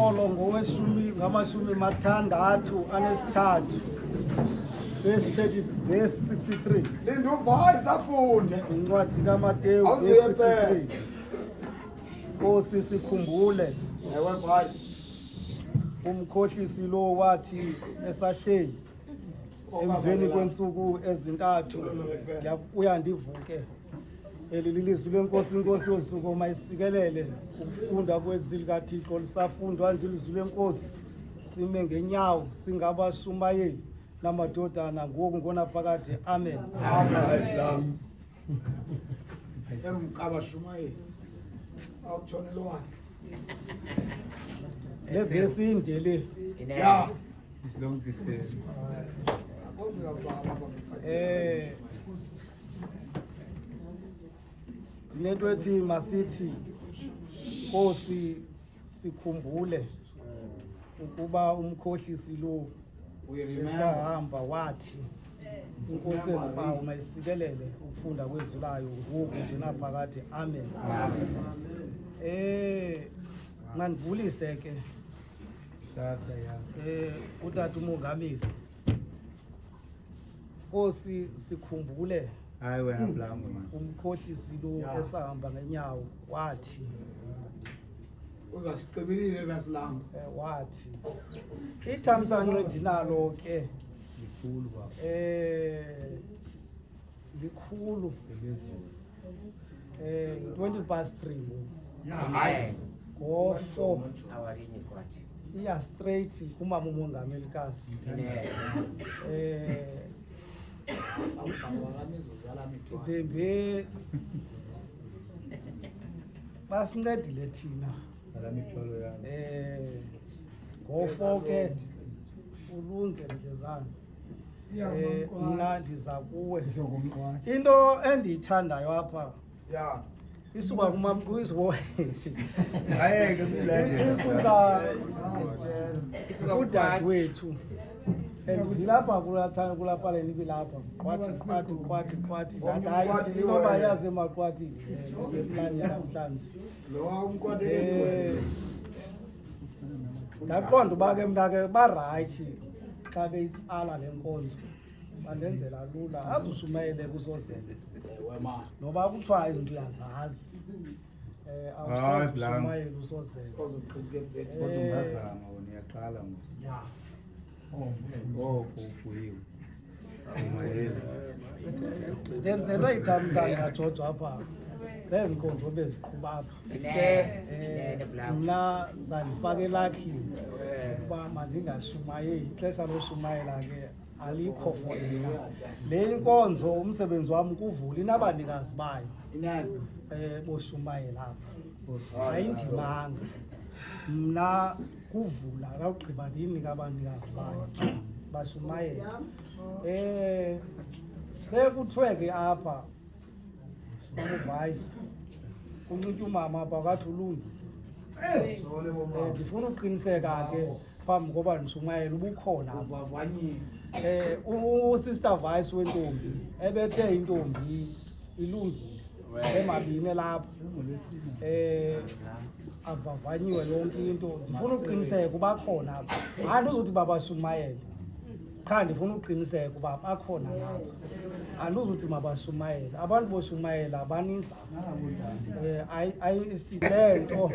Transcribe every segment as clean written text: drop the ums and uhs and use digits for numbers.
uxolo ngamashumi mathandathu anesithathu verse 63 Linduvayi safunde. incwadi kaMateyu verse 63 Nkosi sikhumbule Ewe mfana. umkhohlisi lo wathi esahleli emveni kwensuku ezintathu uyandivuke lilizwi lenkosi inkosi yosuku mayisikelele ukufunda kwezwi likaThixo lisafundwa nje ilizwi lenkosi sime ngenyawo singabashumayeli namadodana ngoku ngonaphakade amen Amen. Emkabashumayeli. Awutshonelwana. le verse indele Yeah. It's long distance. dinento ethi masithi Nkosi sikhumbule ukuba umkhohlisi lo We remember. esahamba wathi inkosi ezimpawu mayisikelele ukufunda kwezwi layo ngoku ngenaphakade amen mandivulise ke Shaka ya. utata umongameli Nkosi sikhumbule Hayi wena blango man. umkhohlisi lo esahamba ngenyawo wathi Uzasiqibelile ezasilanga. wathi ithamsanqa endinalo ke Likhulu baba. likhulu Elizwe. 3:20 Amen. ngo-4 Awarini kwathi. iya straight kumama umongameli kasi Thembe basincedile thina Ala mitholo yami. ngo-4 ke ulunge mntezana mna ndiza kuwe into endiyithandayo apha Yeah. isuka kumamqwizo Ayeke milane. isuka udadewethu vilapha kulapha lenibi lapha qwathi hayi inoba yazi emaqwathi ngeplani yanamhlanje Lo umkwadekeni. ndaqonda uba ke mna ke barayithi xa beyitsala le nkonzo bandenzela lula azushumayele kusozele Ewe ma. noba kuthiwa izinto uyazazi awushumayele usozele Koze uqhubeke ebhethi. Kodwa ungazama wena uyaqala mos. Yeah. Ngoko ufuyiwe. Umayeli. ndenzelwe ithamsanqa jojo apha zezi nkonzo beziqhuba apha mna zandifaka elakhini uba mandingashumayeli ixesha loshumayela ke alikho for mina le inkonzo umsebenzi wam kuvula inabanikazi bayo Inani. boshumayela apha ayindimanga mna kuvula akawugqiba ndinika abanikazi bayo bashumayela sekuthiwe ke apha uvayisi kunxitywa umama apha kathi ulungi ndifuna uqiniseka ke phambi koba ndishumayela ubukhona apha Avavanyile. usister vice wentombi ebethe intombi ilungile emabini lapha avavanyiwe yonke into ndifuna uqiniseka uba khona apha hayi ndizothi babashumayele qha ndifuna uqiniseka uba bakhona lapha andizuthi mabashumayele abantu boshumayela abaninzi ayisile nto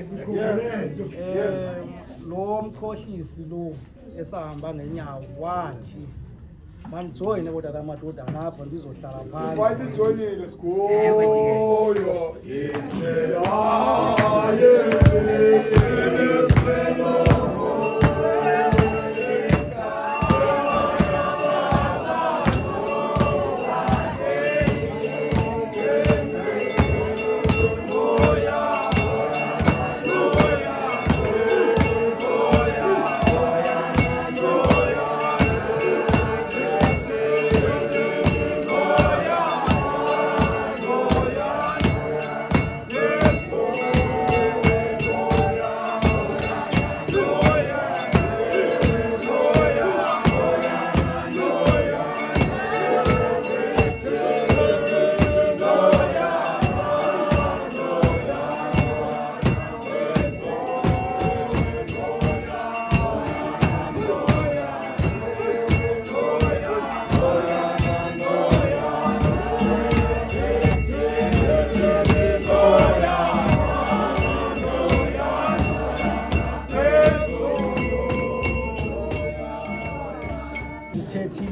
lo mkhohlisi lo esahamba ngenyawo wathi mandijoyine kodwa amadodana apha ndizohlala phansi Wasijonile sikuyo.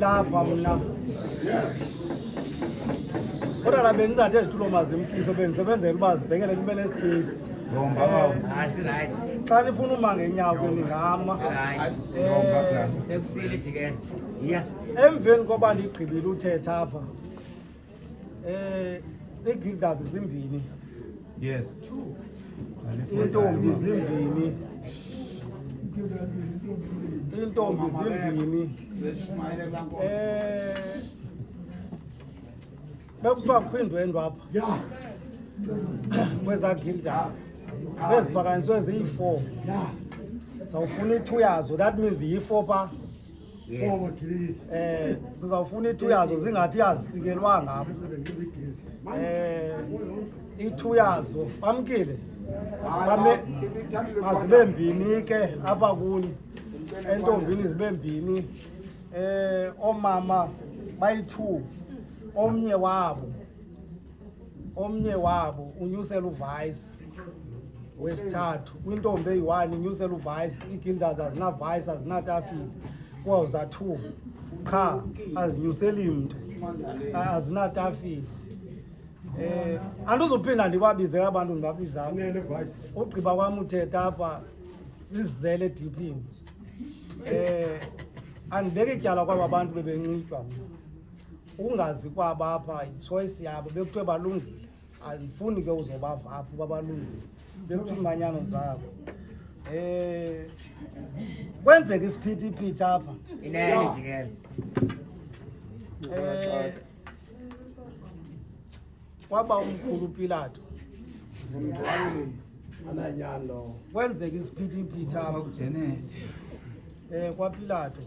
lapha mna kodwa la benizathe ezitulo mazimkiso benisebenzela uba zibhekele nibe nespace Asi right. xa nifuna uma ngenyawo ke ningama Sekusile jikeni. Yes. emveni koba ndigqibile uthetha apha ii-guilders zimbini Yes. iintombi zimbini bekuthiwa kukho iindwendwe apha kwezaa guilders beziphakanyiswe ziyi-4 zawufuna i-2 yazo, that means yi-4 pha sizawufuna i-2 yazo zingathi yazisikelwanga apha i-2 yazo bamkile mazibe mbini ke apha kuni entombini zibe mbini oomama bayi-2 omnye wabo unyusela uvice wesithathu kwintombi eyi-1 inyusela uvice ii-guilders azinavice azinatafile kwawuza 2 qha azinyuseli mntu azinatafile andizuphinda ndibabize abantu ndibabizana ugqiba kwam uthetha apha sizizele ediphini andibeka ityala kwaba bantu bebenxitywa mna ukungazi kwabo apha yichoice yabo bekuthiwe balungile andifuni ke uzobava apho uba balungile bekuthiwa imanyano zabo kwenzeka isiphithiphithi apha Inene jikeni. kwaba umkhulu uPilato kwenzeka isiphithiphithi apha kwaPilato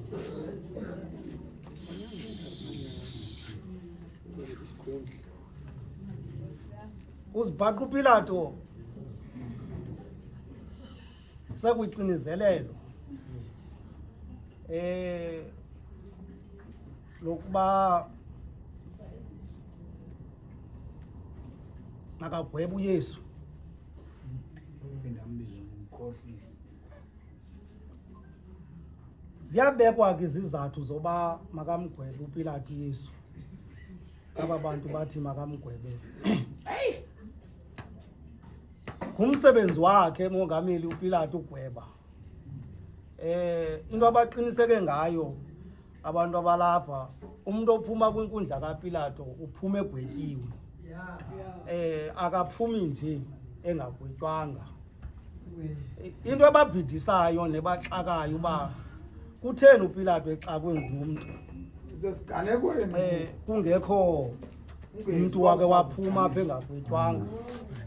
uzibhaqa uPilato sekuyixinizelelo lokuba makagwebe uYesu ziyabekwa ke izizathu zoba makamgwebe uPilato uYesu aba bantu bathi makamgwebe ngumsebenzi wakhe mongameli uPilato ugweba into abaqiniseke ngayo abantu abalapha umuntu ophuma kwinkundla kaPilato uphuma egwetyiwe akaphumi nje engagwetywanga into ababhidisayo nebaxakayo uba kutheni uPilato exakwe ngumntu sisesiganekweni kungekho umuntu wake waphuma apha engagwetywanga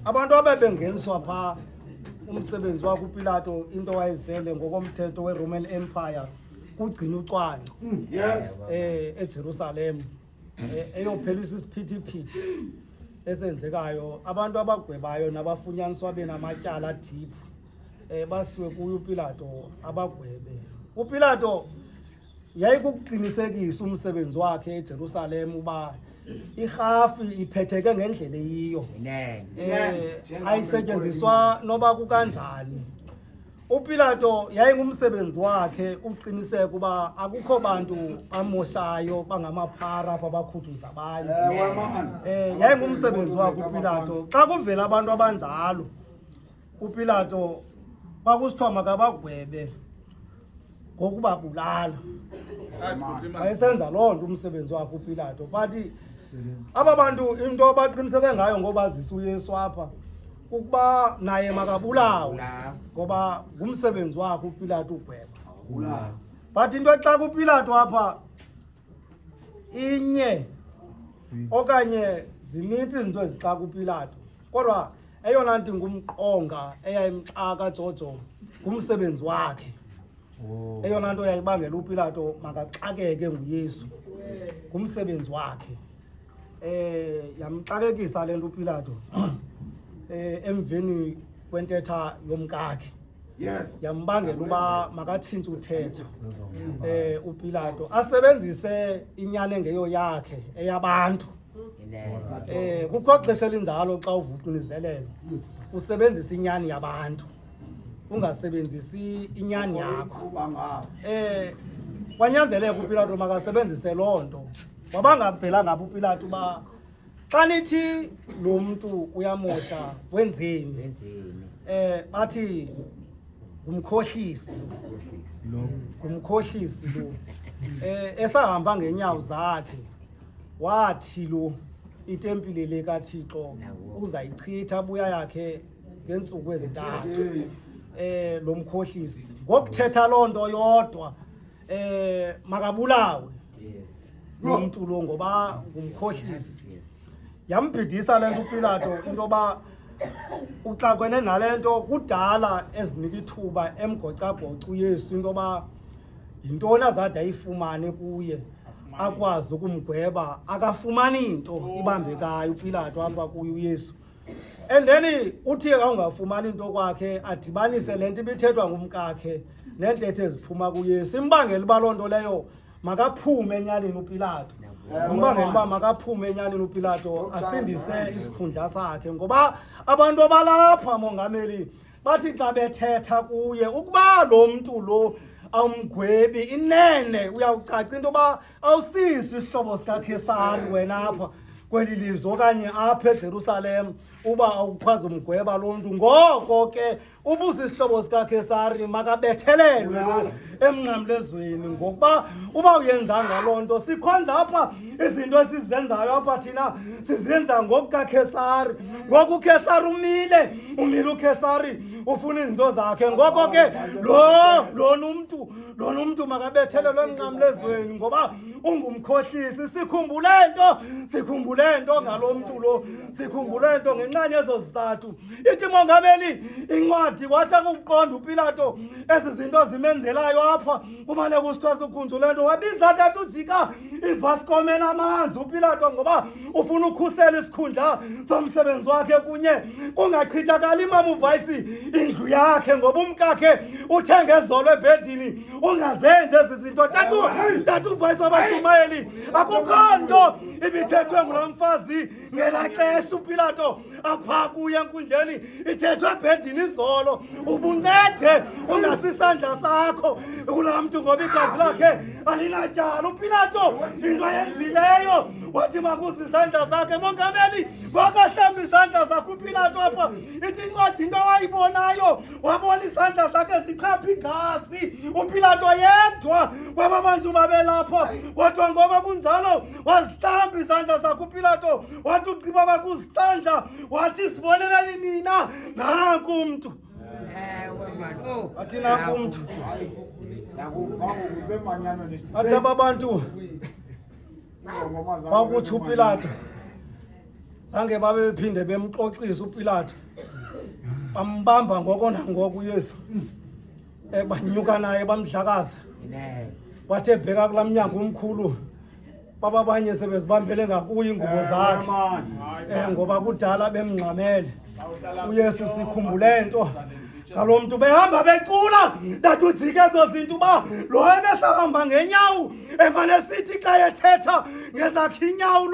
abantu abebengeniswa phaa umsebenzi wakhe uPilato into wayezele ngokomthetho weRoman Empire kugcina ucwangco yes eJerusalem eyophelisa isiphithiphithi esenzekayo abantu abagwebayo nabafunyaniswa benamatyala adiphu basiwe kuyo uPilato abagwebe uPilato yayikuqinisekisa umsebenzi wakhe eJerusalem uba irhafi iphetheke ngendlela eyiyo ayisetyenziswa noba kukanjani uPilato yayingumsebenzi wakhe uqiniseka uba akukho bantu bamoshayo bangamaphara apha abakhuthuza abanye yayingumsebenzi wakhe uPilato xa kuvela abantu abanjalo uPilato kwakusithiwa makabagwebe ngokubabulala wayesenza loo nto umsebenzi wakhe uPilato but aba bantu into abaqiniseke ngayo ngobazisa uYesu apha ukuba naye makabulawe ngoba ngumsebenzi wakhe uPilato ugweba but into xa kuPilato apha inye okanye zininzi izinto ezixaka uPilato kodwa eyona nto ngumqonga eyayimxaka Jojo ngumsebenzi wakhe eyona nto yayibangela uPilato makaxakeke nguYesu ngumsebenzi wakhe yamxakekisa le nto uPilato emveni kwentetha yomkakhe yes yambangela uba makatshintshe uthetha uPilato asebenzise inyani engeyo yakhe eyabantu kukho xesha elinjalo xa uvuqinizelelo usebenzisa inyani yabantu ungasebenzisi inyani yakho kwanyanzeleka uPilato makasebenzise loo nto. Wabangavela ngapha uPilato uba xa nithi lo mntu uyamosha wenzeni, Wenzeni? bathi ngumkhohlisi lo esahamba ngenyawo zakhe wathi lo itempile lekaThixo uzayichitha abuya yakhe ngeentsuku ezintathu. Lo mkhohlisi ngokuthetha loo nto yodwa makabulawe lo mntu lo ngoba ngumkhohlisi. Yambhidisa le nto uPilato into yoba uxakwene nale nto kudala ezinika ithuba emgocagcoca uYesu into yoba yintoni azade ayifumane kuye akwazi ukumgweba, akafumani nto ibambekayo uPilato apha kuye uYesu. And then uthi awungafumani into kwakhe adibanise le nto ibithethwa ngumkakhe neentetho eziphuma kuYesu. Imbangela uba loo nto leyo makaphume enyaleni uPilato. Umbangela uba makaphume enyaleni uPilato asindise isikhundla sakhe, ngoba abantu abalapha mongameli bathi xa bethetha kuye ukuba lo mntu lo awumgwebi inene uyawucaca into yoba awusisi isihlobo sikaKhesari wena apha kweli lizwe okanye apha eJerusalem uba awukwazi umgweba lo mntu. Ngoko ke ubusisihlobo sikaKhesari makabethelelwe lo emnqamlezweni, ngokuba uba uyenzanga loo nto sikhonza apha izinto esizenzayo apha thina sizenza ngokukaKhesari. Ngoku uKhesari umile uKhesari ufuna izinto zakhe. Ngoko ke lona umntu makabethelelwe emnqamlezweni ngoba ungumkhohlisi. Sikhumbule nto ngalo mntu lo, sikhumbule nto ngenxani ezo zizathu. Ithi mongameli incwadi wathi akuqonda uPilato ezi zinto zimenzelayo apha kumane kusithiwa sikhunjule nto, wabiza tathu ujika ivascome namanzi uPilato ngoba ufuna ukhusela isikhundla somsebenzi wakhe kunye kungachithakali imam uvayisi indlu yakhe ngoba umkakhe uthenge ezolo ebhedini ungazenzi ezi zinto. Tatu uvayisi wabashumayeli akukho nto ibithethwe ngulaa mfazi ngelaa xesha uPilato apha kuye enkundleni ithethwe ebhedini izolo. Ubuncede ungasisandla sakho kulaa mntu ngoba igazi lakhe alinatyala. uPilato into ayenzileyo wathi makuze izandla zakhe. Mongameli wakahlamba izandla zakhe uPilato apha. Ithi incwadi into awayibonayo wabona izandla zakhe zichapha igazi. uPilato yedwa kwaba bantu babelapho kodwa ngoba kunjalo wazihlamba izandla zakhe uPilato wathi ugqiba kwakuzihlandla wathi sibonelani nina nanku umntu. Athi nanku umntu. Athi aba bantu bakuthi uPilato zange babe bephinde bemxoxisa uPilato, bambamba ngoko nangoko uYesu banyuka naye bamdlakaza. Wathi ebheka kulaa mnyango omkhulu baba abanye sebezibambele ngakuye ingubo zakhe ngoba kudala bemngxamele uYesu. Sikhumbule nto ngalo mntu behamba becula ndathi ujike ezo zinto uba lo ebesahamba ngenyawo emane sithi xa ethetha ngezakhe inyawo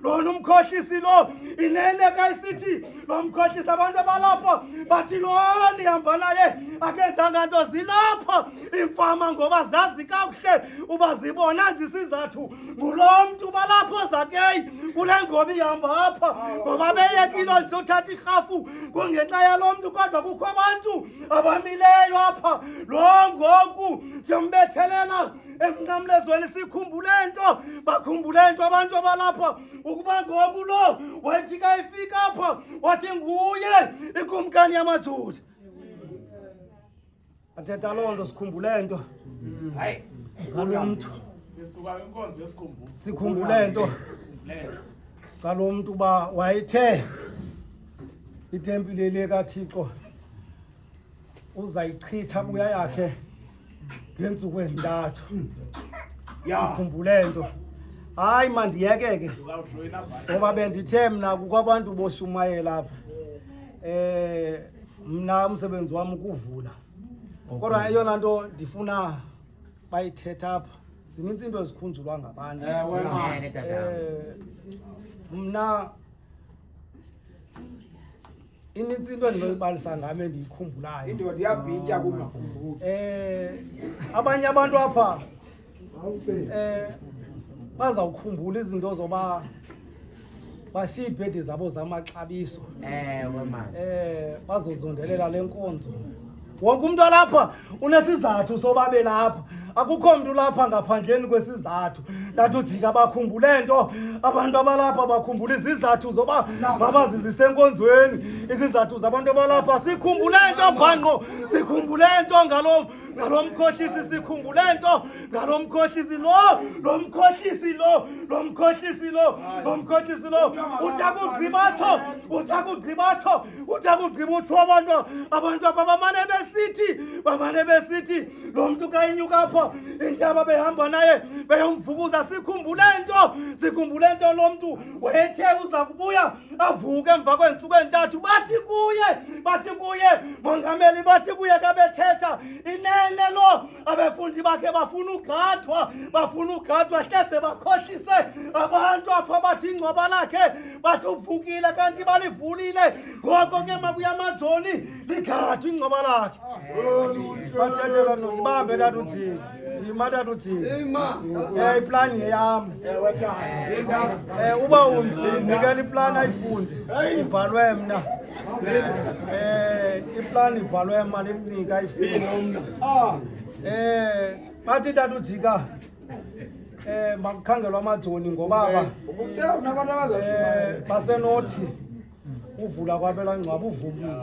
lona umkhohlisi lo inene ka isithi lo mkhohlisi. Abantu abalapho bathi lo nihamba naye akenzanga nto zilapho imfama ngoba zazi kakuhle uba zibona nje isizathu ngulo mntu balapho zakeyi kule ngoba ihamba apha ngoba beyekile nje uthatha irhafu kungenxa yalo mntu kodwa kukho abantu abamileyo apha. Lo ngoku siyombethelela emnqamlezweni. Sikhumbule nto, bakhumbule nto abantu abalapha ukuba ngoku lo wathi ka ifika apha wathi nguye ikumkani yamaJuda. Athetha loo nto sikhumbule nto ngalo mntu. Sikhumbule nto ngalo mntu uba wayithe itempile lekaThixo uzayichitha abuya yakhe ngeentsuku ezintathu. Sikhumbule nto. Hayi mandiyeke ke ngoba bendithe mna kukho abantu boshumayela apha. Mna umsebenzi wami ukuvula, kodwa eyona nto ndifuna bayithetha apha zinintsi into ezikhunjulwa ngabantu. Mna inintsi into endinoyibalisa ngam endiyikhumbulayo. Indoda iyabhitya kungakhumbuli. Abanye abantu apha bazawukhumbula izinto zoba bashiye iibhedi zabo zamaxabiso man. bazozondelela le nkonzo. Wonke umuntu alapha unesizathu sobabe lapha. Akukho mntu lapha ngaphandleni kwesizathu. Lathi ujika bakhumbule nto, abantu abalapha bakhumbula izizathu zoba mabazizise enkonzweni. Izizathu zabantu abalapha sikhumbule nto bhanqo, sikhumbule nto ngalo mkhohlisi, sikhumbule nto ngalo mkhohlisi lo mkhohlisi lo utakugqiba utho abantu bamane besithi lo mntu kayinyuka apha intaba behamba naye beyomvukuza. Sikhumbule nto lo mntu wethe uza kubuya avuke emva kweentsuku ezintathu. Bathi kuye mongameli, bathi kuye kabethetha inene lo. Abefundi bakhe bafuna ugadwa hleze bakhohlise abantu apha. Bathi ingcwaba lakhe bathi uvukile kanti balivulile. Ngoko ke mabuya amajoni ligadwe ingcwaba lakhe. Bathethela nozibambe lathi uthini imata uthini iplani yami uba unikela iplani ayifunde ibhalwe mna iplani ibhalwe mali imnika ayifunde bathi tata ujika makukhangelwa amajoni ngobaba basenothi uvula kwabela ngcwaba uvumile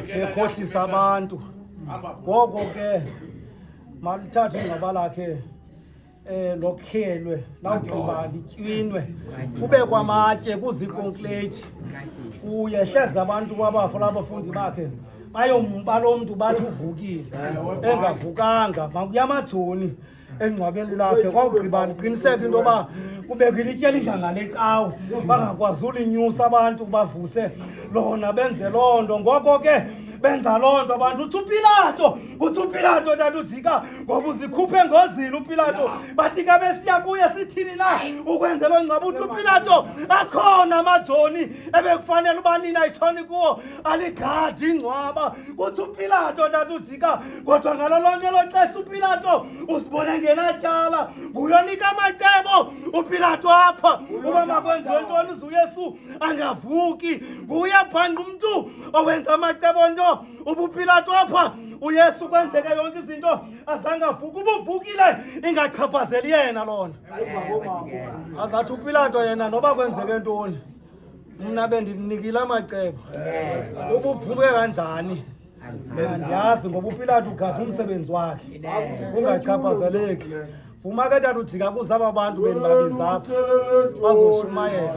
sekhohlisa abantu. Ngoko ke malithathe ingcwaba lakhe lokhelwe lawugqiba lityinwe kube kwamatye kuzikonkleti kuye hleze abantu babafa labafundi bakhe bayomba lo mntu bathi uvukile engavukanga. Makuya amajoni engcwabeni lakhe kwawugqiba liqiniseke into yoba kubekile ityeli idlanga lecawe bangakwazi ulinyusa abantu bavuse lona benze loo nto. Ngoko ke benza loo nto abantu. Uthi uPilato tata ujika ngoba uzikhuphe engozini uPilato. Bathi ka besiya kuye sithini na ukwenza loo ngcwaba. Uthi uPilato akhona amajoni ebekufanele uba nina ayitshoni kuwo aligadi ingcwaba. Uthi uPilato tata ujika kodwa ngalo lonke elo xesha uPilato usibone ngenatyala. Nguyonika amacebo uPilato apha uba makwenziwe ntoni uYesu angavuki. Nguye bhanqa umntu owenza amacebo nto ubuPilato apha uYesu kwenzeke yonke izinto azangavuki. Ubuvukile ingachaphazeli yena lona. Azathi uPilato yena noba kwenzeke ntoni mna bendinikile amacebo ubuphume kanjani ndiyazi ngoba uPilato ugade umsebenzi wakhe ungachaphazeleki. Vuma ke tata ujika kuzaba abantu bendibabiza apha bazoshumayela.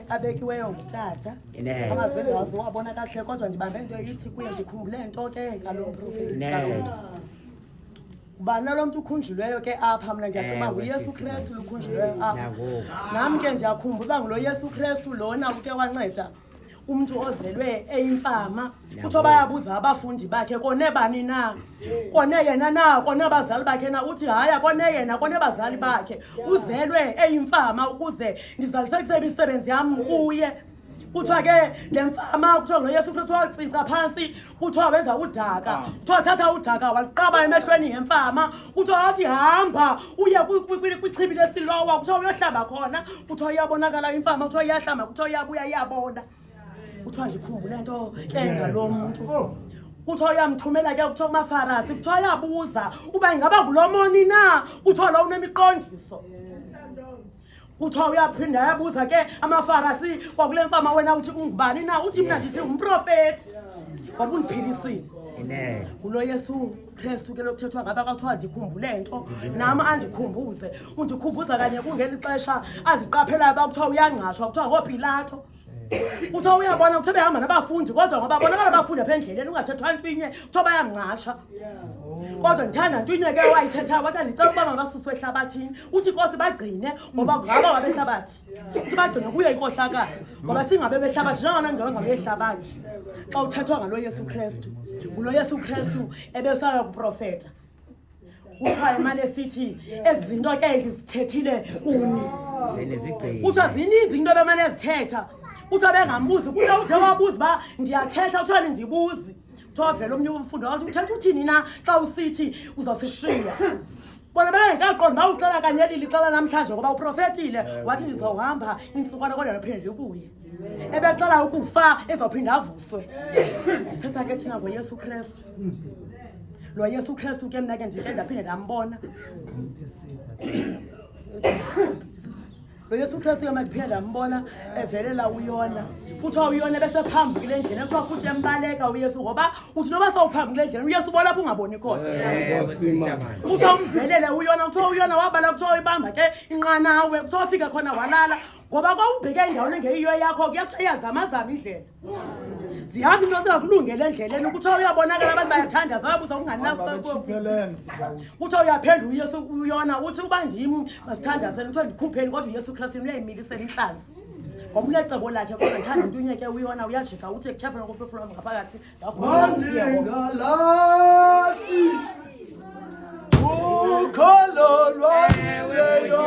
abekiweyo ngutata amazelo azo wabona kahle kodwa ndibambe into ithi kuye ndikhumbule into ke ngaloprofeti ubana lo muntu ukhunjulweyo ke apha mina ndiyacinga uYesu Kristu lukhunjulweyo apha nami ke ndiyakhumbula ngulo Yesu Kristu lona uke wanceda umuntu ozelwe eyimfama utho bayabuza abafundi bakhe kone bani na kone yena na kone abazali bakhe na uthi haya kone yena kone abazali bakhe uzelwe eyimfama ukuze ndizalise imisebenzi yami kuye kuthiwa ke lemfama kuthiwa ngoYesu Kristu wacica phansi kuthiwa wenza udaka kuthiwa thatha udaka waqaba emehlweni yemfama kuthiwa wathi hamba uye kwichibi lesilowa kuthiwa uyohlamba khona kuthiwa iyabonakala imfama kuthiwa iyahlamba kuthiwa iyabuya iyabona kuthiwa ndikhumbule nto ke ngalo muntu kuthiwa uyamthumela ke kuthiwa kumafarasi kuthiwa yabuza uba ingaba ngulomoni na kuthiwa lo unemiqondiso kuthiwa uyaphinda yabuza ke amafarasi kwakule mfama wena uthi ungubani na uthi mina ndithi umprofeti wabundiphilisile kulo Yesu Kristu ke lokuthethwa ngaba kwathiwa ndikhumbule nto nami andikhumbuze undikhumbuza kanye kungeli xesha aziqaphelayo bakuthiwa uyangcashwa kuthiwa ngoPilato kuthiwa uyabona kuthiwa behamba nabafundi kodwa ngoba bonakala abafundi apha endleleni ungathethwa ntwinye kuthiwa bayamncasha kodwa ndithanda ntwinye ke wayithetha wathi ndicela ukuba mabasuswe ehlabathini uthi inkosi bagcine ngoba ngaba wabehlabathi uthi bagcine kuyo inkohlakalo ngoba singabe behlabathi njengona ngabe ehlabathi xa uthethwa ngalo Yesu Kristu ngulo Yesu Kristu ebesala kuprofeta kuthiwa imali esithi ezinto ke ngizithethile kuni kuthiwa zininzi into bemane ezithetha kuthiwa bengambuzi kuthiwa uthe wabuza ba ndiyathetha kuthiwa nindibuzi kuthiwa vele omnye umfundi wathi uthetha uthini na xa usithi uzawusishiya bona bengekaqondi bawuxela kanye lixela namhlanje ngoba uprofetile wathi ndizawuhamba insukwana kodwa nophinde ndibuye ebexela ukufa ezawuphinda avuswe setha ke thina ngoYesu Kristu lo Yesu Kristu ke mina ke ndike ndaphinde ndambona lo Yesu Kristu ke mandiphinda ndambona evelela uyona kuthiwa uyona bese phambukile endleleni kuthiwa futhi embaleka uYesu ngoba uthi noba sawuphambukile endleleni uYesu ubona lapho ungaboni khona kuthiwa umvelele uyona kuthiwa uyona wabala kuthiwa uyibamba ke inqanawe kuthiwa ufike khona walala ngoba kwawubheke endaweni engeyiyo yakho kuyathiwa iyazamazama indlela zihamba into zingakulungele endleleni kuthiwa uyabonakala abantu bayathandaza babuza ukunganasi kuthiwa uyaphendula uYesu uyona uthi uba ndimi masithandazele kuthiwa ndikhupheni kodwa uYesu Kristu uyayimilisela inhlanzi ngoba ulecebo lakhe kodwa ndithanda ntwinye ke uyona uyajika uthi kutyhafa nokuphefumula ngaphakathi Mandingalati ukhololwa leyo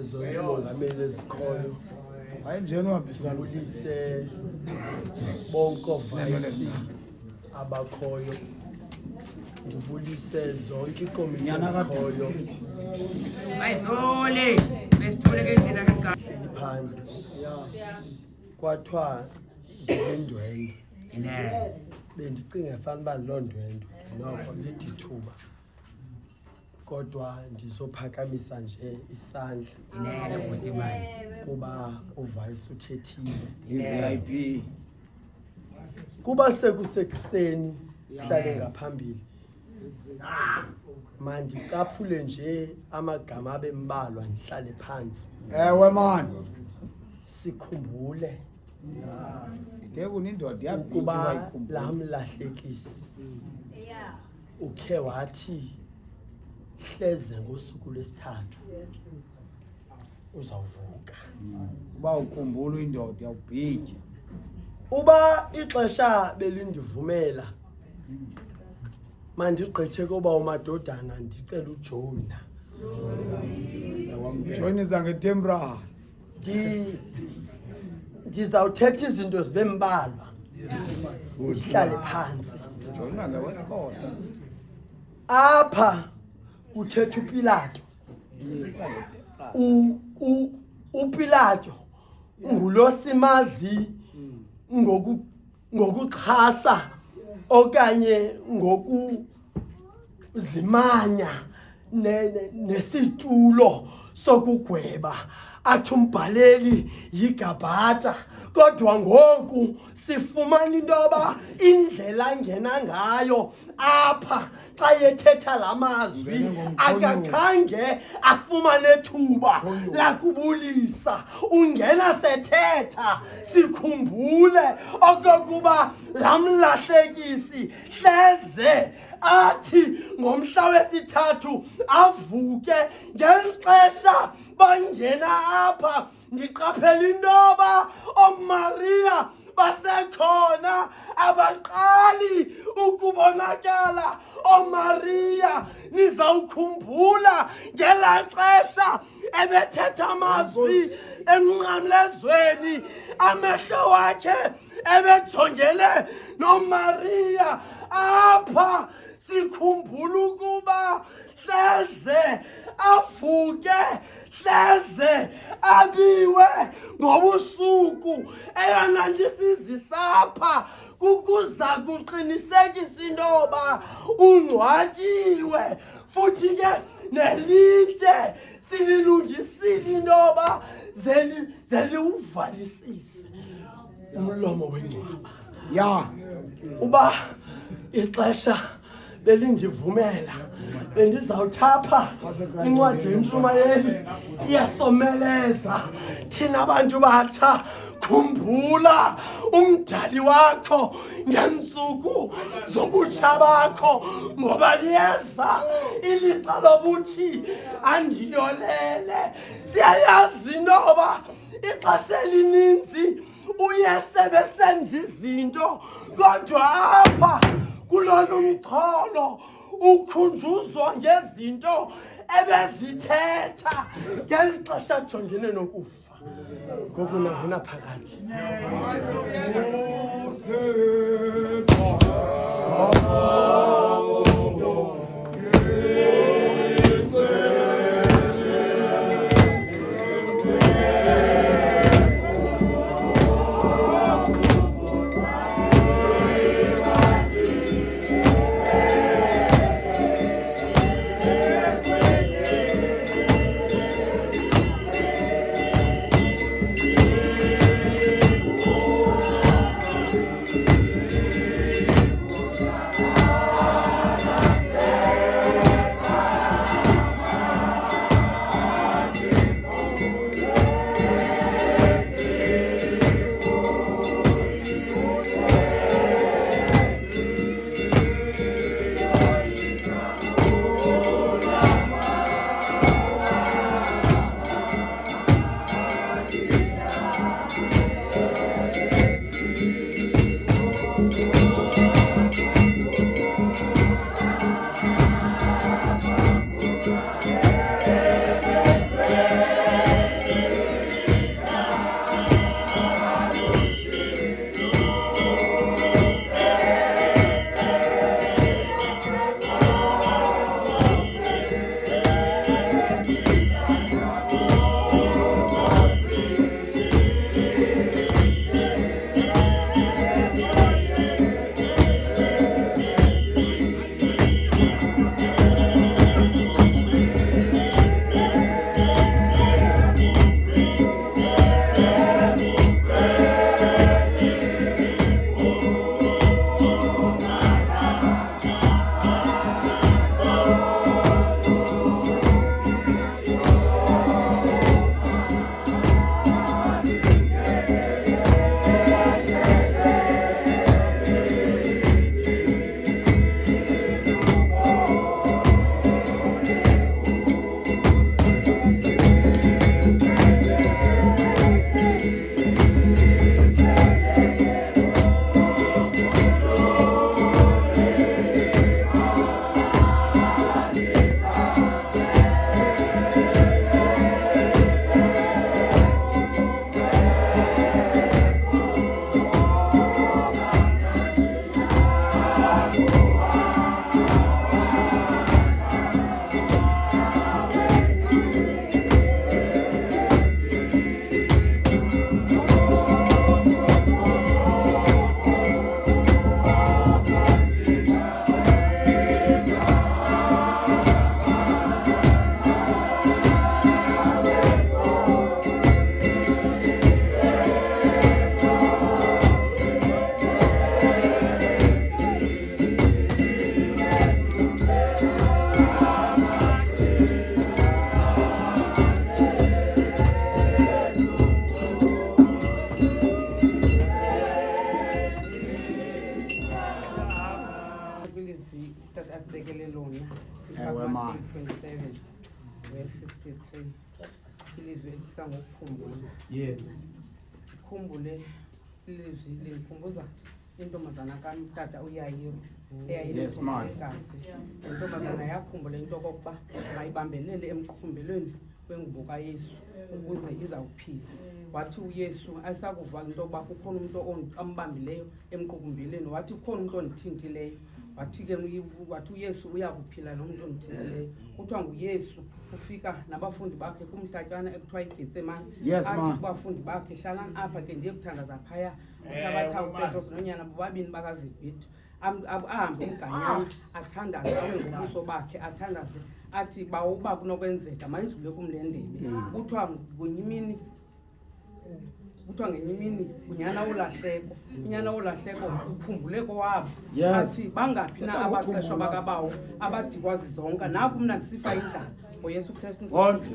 zonke ezikhoyo ayinjena wavisa ulise bonke ovayisi abakhoyo ngibulise zonke ikomiti ezikhoyo Ayizole. Besithole ke thina kanka. phandle kwathiwa ndibendwendwe Ne. bendicinga efana uba loo ndwendwe noko lithi ithuba kodwa ndizophakamisa nje isandla Ne ukuthi manje. kuba uvayisi uthethile i-VIP kuba sekusekuseni hlale ngaphambili mandicaphule nje amagama abembalwa ndihlale phansi ewe man sikhumbule ithekuni indoda ukuba yabhikwa laa mlahlekisi ukhe wathi hleze ngosuku lwesithathu uzawuvuka uba ukhumbula indoda yawubhitya uba ixesha belindivumela mandigqithe koba umadodana ndicela ujona joyinisa ngetemporary ndizawuthetha izinto zibe mbalwa ndihlale phantsi joyina ngewesikolo apha uthetha uPilato uPilato ngulo simazi ngokuxhasa okanye ngokuzimanya nesitulo sokugweba athi umbhaleli yiGabata kodwa ngoku sifumana intoba indlela angena ngayo apha xa yethetha lamazwi akakhange afumane thuba lakubulisa ungena sethetha sikhumbule okokuba lamlahlekisi hleze athi ngomhla wesithathu avuke ngelixesha bangena apha ndiqaphela intoba oMaria basekhona abaqali ukubonakala oMaria nizawukhumbula ngelaa xesha ebethetha amazwi emnqamlezweni amehlo wakhe ebejongele noMaria apha sikhumbula ukuba hleze avuke hleze abiwe ngobusuku eyona nto isizisapha kukuza kuqinisekisa intoba ungcwatyiwe futhi ke nelitye sililungisile intoba zeliwuvalisise umlomo wengcwaba ya uba ixesha belindivumela bendizawuthapha incwadi yentshumayeli iyasomeleza thina bantu batsha khumbula umdali wakho ngeentsuku zobutsha bakho ngoba liyeza ilixa lobuthi andiyolele siyayazi intoba ixesha elininzi uyesebe senza izinto kodwa apha kulona umxholo ukhunjuzwa ngezinto ebezithetha ngeli xesha ajongene nokufa ngoku nangona phakathi verse 63 ilizwi elithetha ngokukhumbula. Yes. Khumbule ilizwi lingikhumbuza intombazana kaMtata uYayiro Yes, man. egazi. Intombazana yakhumbula into okokuba mayibambelele emqhumbelweni wengubo kaYesu ukuze izawuphila. Wathi uYesu asakuva into yokuba kukhona umuntu ambambileyo emqukumbeleni, wathi kukhona umuntu ondithintileyo. Wathi uYesu uyakuphila nomuntu ondithintileyo. Kuthiwa nguYesu ufika nabafundi bakhe kumhlatyana ekuthiwa iGetsemane. Yes, athi ma. kubafundi bakhe, hlalani apha ke ndiye kuthandaza phaya. Uthabatha uPetros nonyana bobabini bakazibhethu ahambe umganyana athandaze awe ngobuso bakhe athandaze athi uba kunokwenzeka mayidlule kumlendebe. Kuthiwa ngenye imini unyana wolahleko, unyana wolahleko ukhumbuleko wabo. Yes. Athi bangaphi na abaqeshwa bakabawo abadikwa zizonke, napho mna ndisifa indlala ngoYesu Kristu. Amen.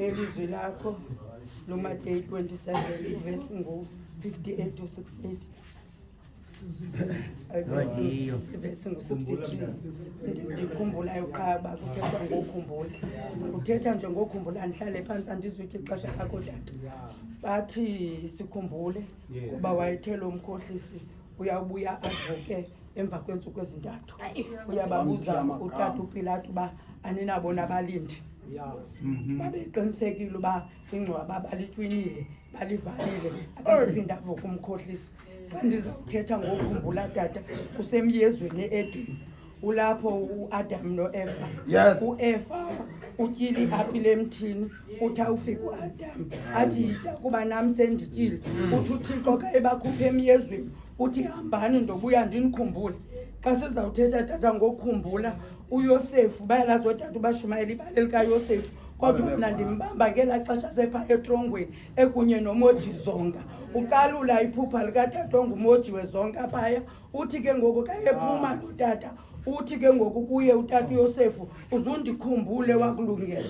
Elizwi lakho loMateyu 27 verse ngo-58 to 68. Verse ngo-63 ndikhumbulayo qha uba kuthethwa ngokhumbula. Kuthetha nje ngokhumbula, ndihlale phantsi andizutye ixesha lakho tata. Bathi sikhumbule kuba wayethe lo mkhohlisi uyabuya avuke emva kweentsuku ezintathu. Uyababuza utata uPilato uba aninabo nabalindi. Babeqinisekile uba ingcwaba balitywinile balivalile akaziphinda avuka umkhohlisi. Xa ndizawuthetha ngokhumbula tata, kusemyezweni eEdeni ulapho uAdam noEva. Yes. uEva utyile iapile emthini, uthi awufika uAdam athi yitya kuba nam sendityile. Uthi uThixo ka ebakhuphe emyezweni uthi hambani ndobuya ndinikhumbule. Xa sizawuthetha tata ngokukhumbula, uYosefu bayalazi otata ubashumayela ibali likaYosefu, kodwa mna ndimbamba ngelaa xesha sepha etrongweni ekunye noMoji Zonga. Ucalula iphupha likatata onguMoji weZonga phaya. Uthi ke ngoku ka ephuma lo tata, uthi ke ngoku kuye utata uYosefu, uzundikhumbule wakulungela.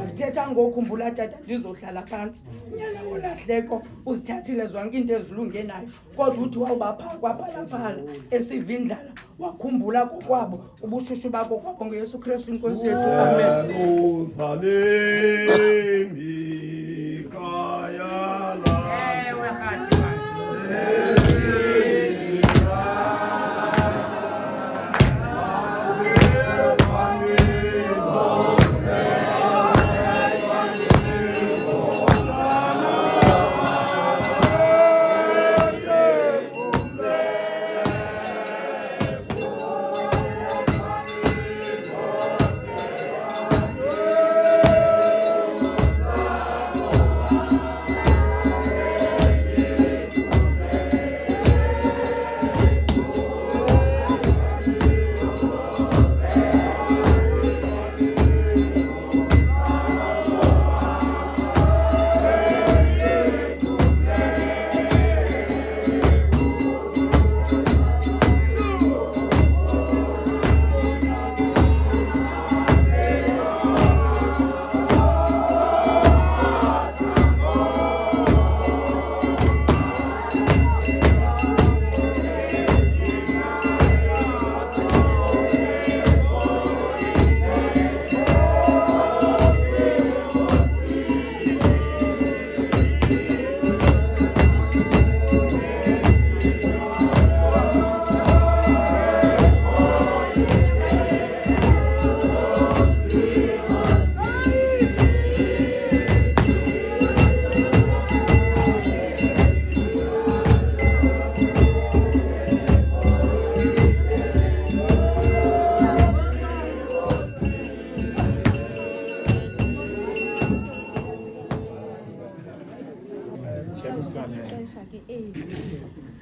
Sithetha ngokhumbula tata, ndizohlala phantsi. Unyana wolahleko uzithathile zonke into ezilunge nayo, kodwa uthi wawubapha kwaphalaphala esiva indlala wakhumbula kokwabo ubushushu bako kwabo ngoYesu Kristu inkosi yethu. Amen.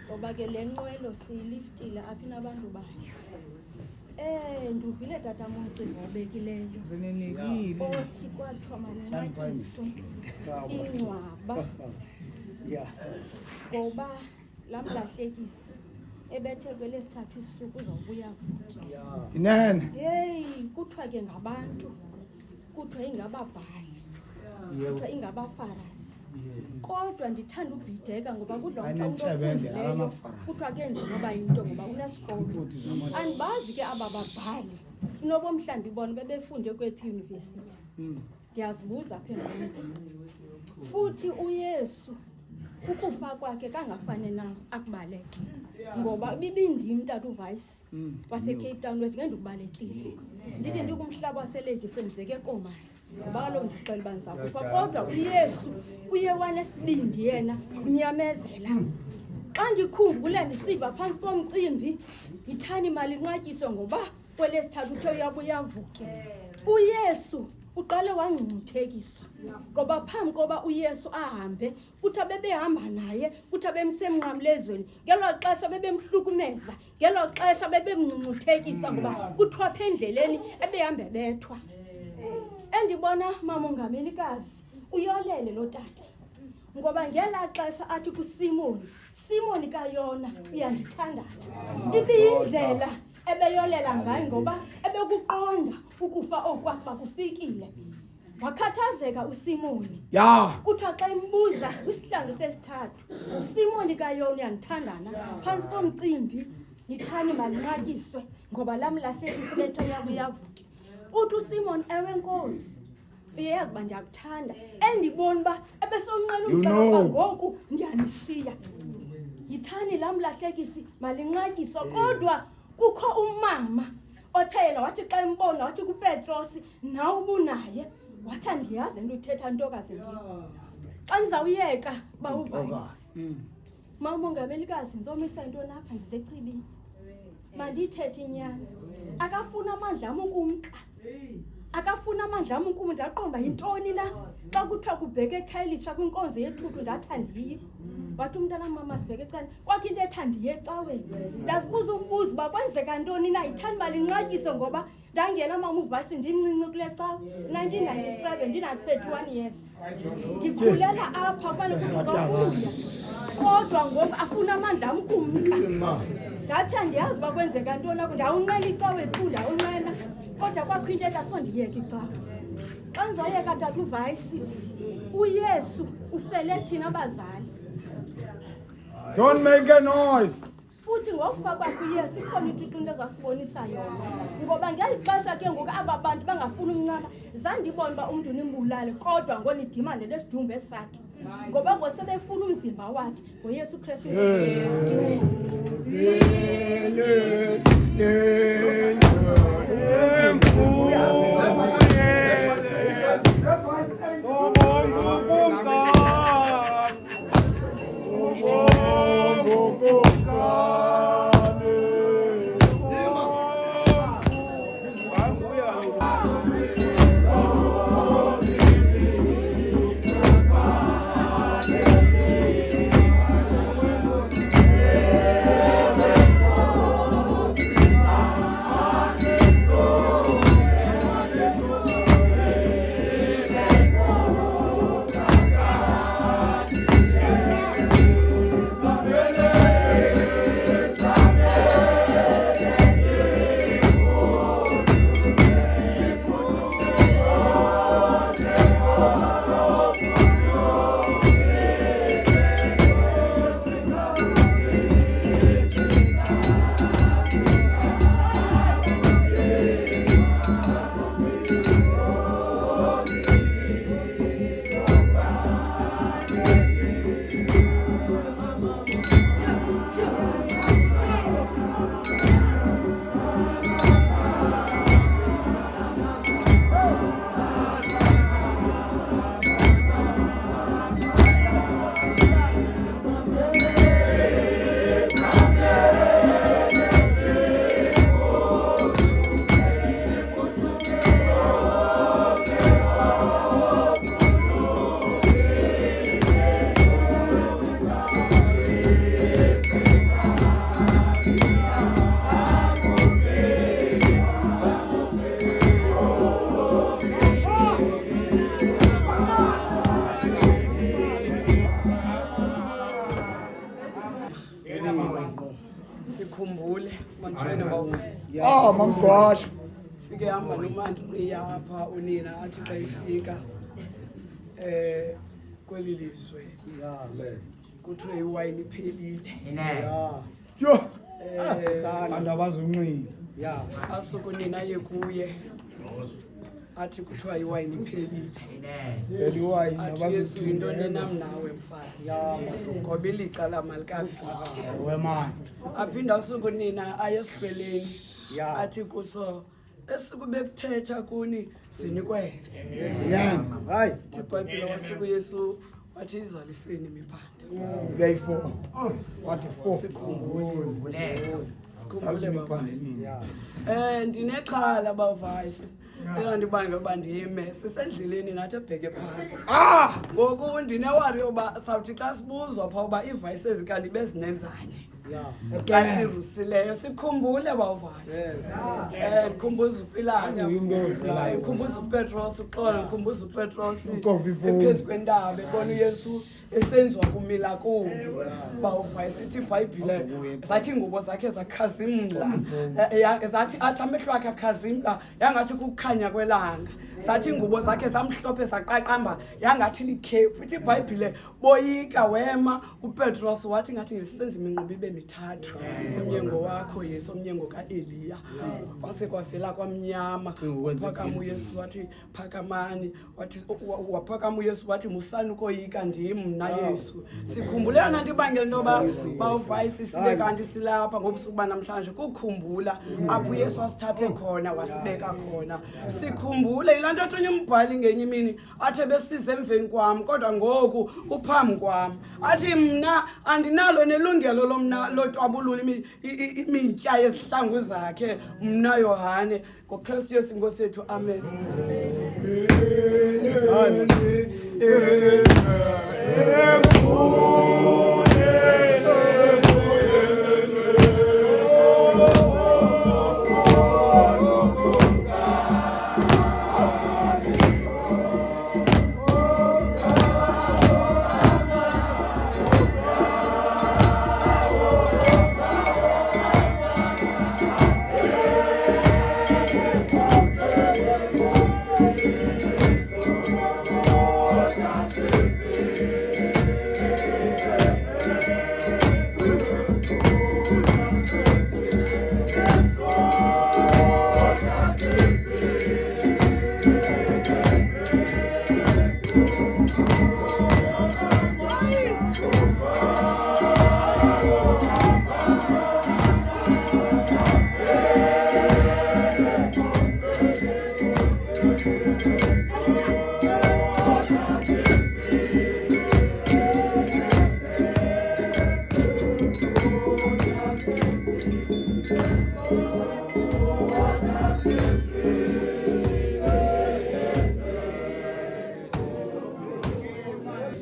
ngoba ke le nqwelo siyiliftile apha inabantu bayo. Nduvile tatam umcimbi obekileyo othi kwathiwa malinqatyiswe ingcwaba ngoba laa mlahlekisi ebethe kwelesithathu isuku uzawubuya Inene. heyi kuthiwa ke ngabantu kuthiwa ingababhali kuthiwa ingabafarisi kodwa ndithanda ubhideka ngoba kudla kuthiwa kenzima uba yinto ngoba unesikolo andibazi ke aba babhali inobo mhlawumbi bona bebefunde kwephi yunivesithi ndiyazibuza apha engqondweni futhi uyesu ukufa kwakhe kangafane na akubaleke ngoba ibindim tata uvice waseCape Town wethu ngendikubalekile ndithi ndikumhlaba waselady friends bekekomana ngoba kaloku ndixela uba ndizakufa kodwa uyesu uye wanesibindi yena unyamezela xa ndikhumbule ndisiva phantsi komcimbi yithani imali inqatyiswe ngoba kwelesithathu uthe uyabuya avuke uyesu uqale wangcungcuthekiswa ngoba phambi koba uyesu ahambe kuthi bebehamba naye kuthi bemsemnqamlezweni ngelo xesha bebemhlukumeza ngelo xesha bebemngcungcuthekisa ngoba kuthiwa apha endleleni ebehambe bethwa endibona mamongamelikazi uyolele lo tata ngoba ngela xesha athi kuSimoni kayona uyandithandana ibiyindlela ebeyolela ngayo ngoba ebekuqonda ukufa okwakhe kufikile wakhathazeka uSimoni kuthiwa xa imbuza kwisihlandlo sesithathu uSimoni kayona uyandithandana phantsi komcimbi nithani malinqatyiswe ngoba laa mlahlekisi bethe uyavuke uthi uSimoni ewe nkosi uyayazi uba ndiyakuthanda endibona uba ebesonqena umntana ngoku ndiyanishiya yithani laa mlahlekisi malinqatyiswe kodwa kukho umama othe yena wathi xa embona wathi kuPetrosi nawe ubunaye wathi andiyazi into uthetha ntokazi ndini xa ndizawuyeka uba uvayisi mamongamelikazi ndizomisa intoni apha ndisechibini mandiyithethe inyani akafuna amandla am ukumka akafuna amandla am ukum ndaqonda yintoni na xa kuthiwa kubheke eKhayelitsha kwinkonzo yethuthu ndathi andiyiyo wathi umntana mama sibheke ecaleni kwakho into ethi andiye ecaweni ndazibuza umbuzo uba kwenzeka ntoni na yithani malinqatyiswe ngoba ndangena mama uvasi ndimncinci kule cawe 1997 ndina-31 years ndikhulela apha ubana kuzobuya kodwa ngoku afuna amandla am kumka ndathi andiyazi uba kwenzeka ntoni ako ndawunqena icawe ethu ndawunqena kodwa kwakho into ethi asondiyeka icawe xa ndizoyeka tata uvayisi uyesu ufele thina abazali Don't make a noise. futhi ngokufa kwakhe uyesu ikhona into ezasibonisa yona ngoba ngeli xesha ke ngoku aba bantu bangafuni umncama zandibona uba umntu nimbulale kodwa ngonidimande lesidumbu esakhe ngoba ngosebefuna umzimba wakhe ngoyesu Kristu Mama Mgwasho. Fike hamba noMandriya apha unina athi xa ifika kweli lizwe kuthiwe iwayini iphelile. Yo. Abantu abazunqile. Asuku nina ye kuye athi kuthiwa iwayini iphelile. Eli wayini Athi Yesu into nenam nawe mfazi ngoba ilixa lamalikaFike. wemani. Aphinda asuku nina aye esibheleni athi kuso esikube kuthetha kuni zinikweze. Amen. Hayi. iBhayibhile wasuku Yesu wathi izaliseni imipanda. Day 4. What 4? Sikhumbule baba. Ndinexhala bavayisi. Ndibanga uba ndime sisendleleni nathi ebheke phakathi. Ngoku ndinewari yoba sawuthi xa sibuzwa phaa uba iivayisi ezikanti bezinenzanye. Xa sirusileyo sikhumbule bavayisi. Ndikhumbuza uPilato. Ndikhumbuza uPetros uxolo ndikhumbuza uPetros ephezu kwentaba ebona uYesu esenziwa kumila kumbi. Bavayisi ithi iBhayibhile zathi ingubo zakhe zakhazimla. Zathi athi amehlo akhe akhazimla yangathi kukhanya kwelanga. Zathi ingubo zakhe zamhlophe zaqaqamba yangathi likhephu. Ithi iBhayibhile boyika wema uPetros wathi ngathi ngisenza iminqubo ibe mithathu. Umnyengo wakho Yesu umnyengo kaEliya. Wase kwavela kwamnyama. Waphakama uYesu wathi phakamani wathi waphakama uYesu wathi musani ukoyika ndim na Yesu. Sikhumbule nanti ibangela intoba bawuvayisi sibe kanti silapha ngobusuku banamhlanje kukhumbula apho uYesu asithathe khona wasibeka khona. Sikhumbule ilanto athonye umbhali ngenye imini athe besize emveni kwami kodwa ngoku uphambi kwami. Athi mna andinalo nelungelo lomna lotwabulula imitya yezihlangu zakhe mna Yohane ngoKristu Yesu Nkosi yethu amen.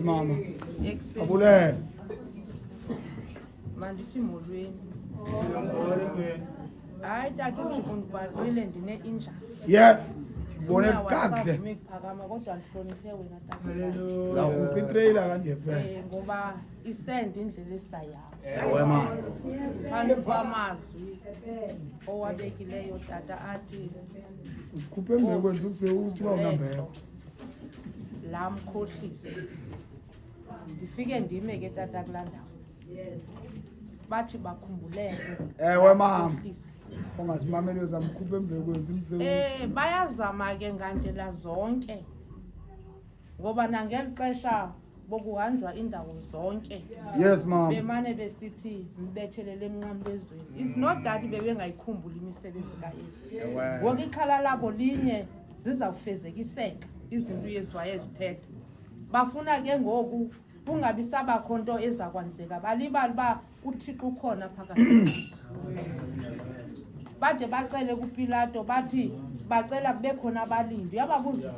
Mama. Abulele. Mandithi molweni. Hayi tata uthi undibhalele ndine-injury. Yes. Ndibone kakhle. Ukuphakama kodwa ndihloniphe wena tata. Zawuphi itrailer kanje phela. Ngoba isend indlela esidayayo. Wema. Phansi kwamazwi owabekileyo tata athi Ukhuphe mbekwenza ukuthiwa unambeko. laa mkhohlisi. Ndifike ndime ke tata kulaa ndawo. Bathi bakhumbuleke. Ewe mama. Ongazimameli uzamkhupha embekwenza imsebenzi. Bayazama ke ngandlela zonke. Ngoba nangeli xesha bokuhanjwa indawo zonke. Yes mama. Bemane besithi mbethelele emnqambezweni. It's not that bebengayikhumbuli imisebenzi kaYesu. Ngoku ikhala labo linye zizawufezekiseka izinto uYesu wayezithethe. Bafuna ke ngoku kungabi sabakho nto ezakwenzeka balibala ba uThixo ukhona phakathi. Bade bacele kuPilato bathi bacela kube khona abalindi. Yababuza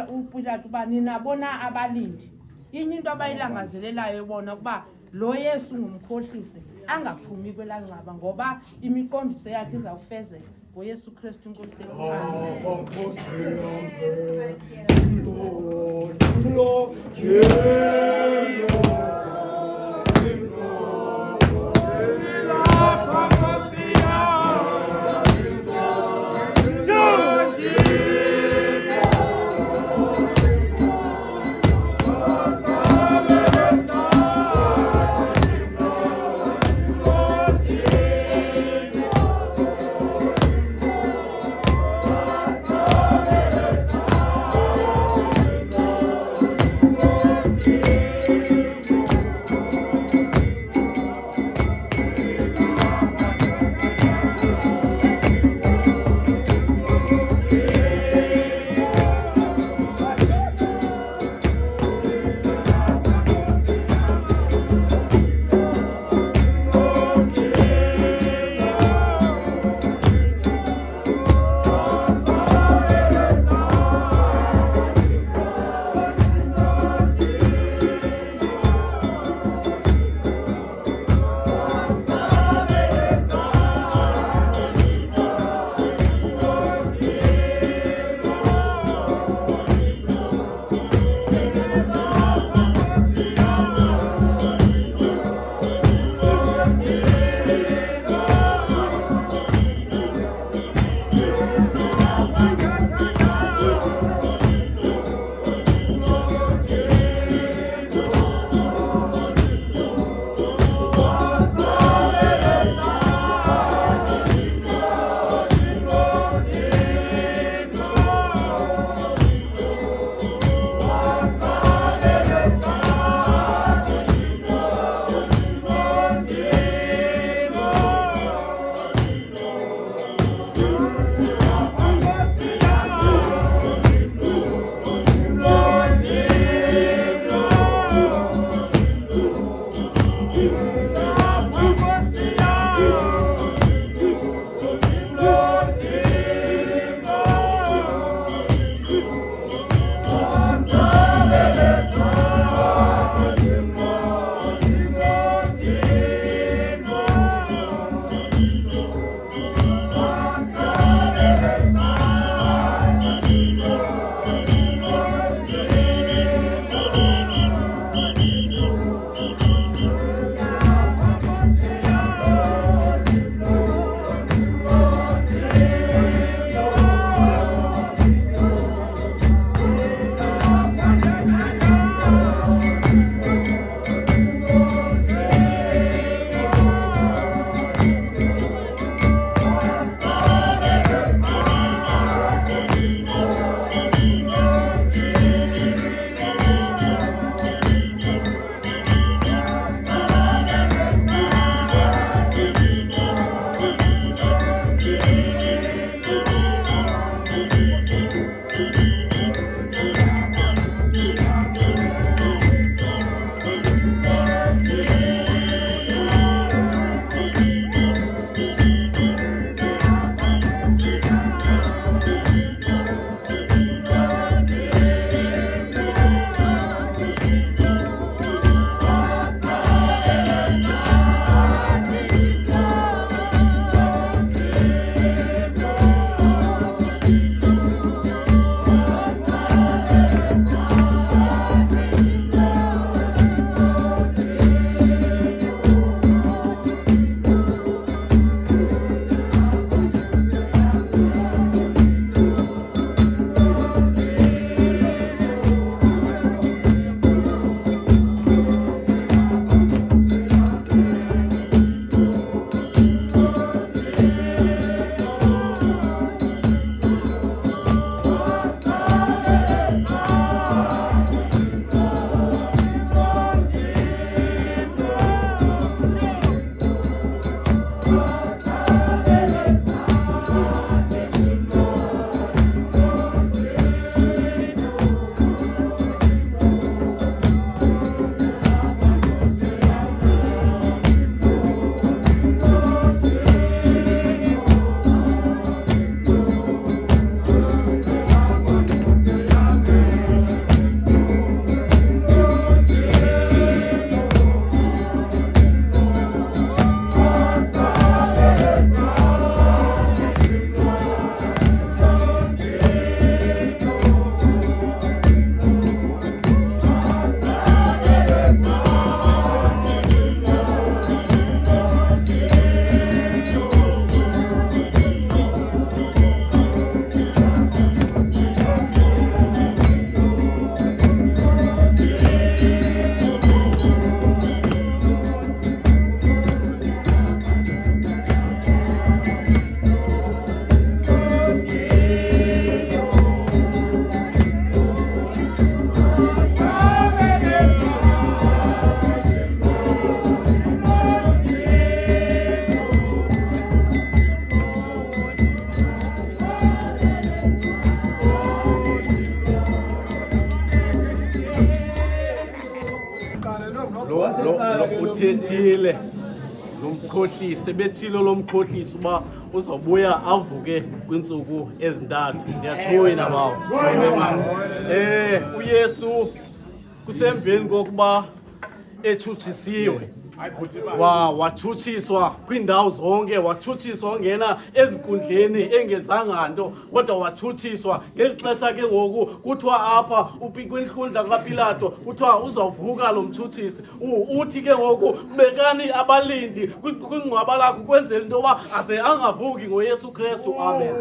uPilato uba ninabona abalindi. Inye into abayilangazelelayo bona kuba lo Yesu ngumkhohlisi angaphumi kwelancaba ngoba imiqondiso yakhe izawufezeka ngoYesu Kristu Nkosi yethu. uthethile lomkhohlisi bethilo lomkhohlisi uba uzobuya avuke kwinsuku ezintathu ndiyajoyina bawo uYesu kusemveni kokuba ethutshisiwe watshutshiswa kwiindawo zonke watshutshiswa ongena ezinkundleni engenzanga nto kodwa watshutshiswa ngeli xesha ke ngoku kuthiwa apha kwinkundla kaPilato kuthiwa uzawuvuka lo mtshutshisi uthi ke ngoku bekani abalindi kwingcwaba lakho kwenzela into yoba aze angavuki ngoYesu Kristu amen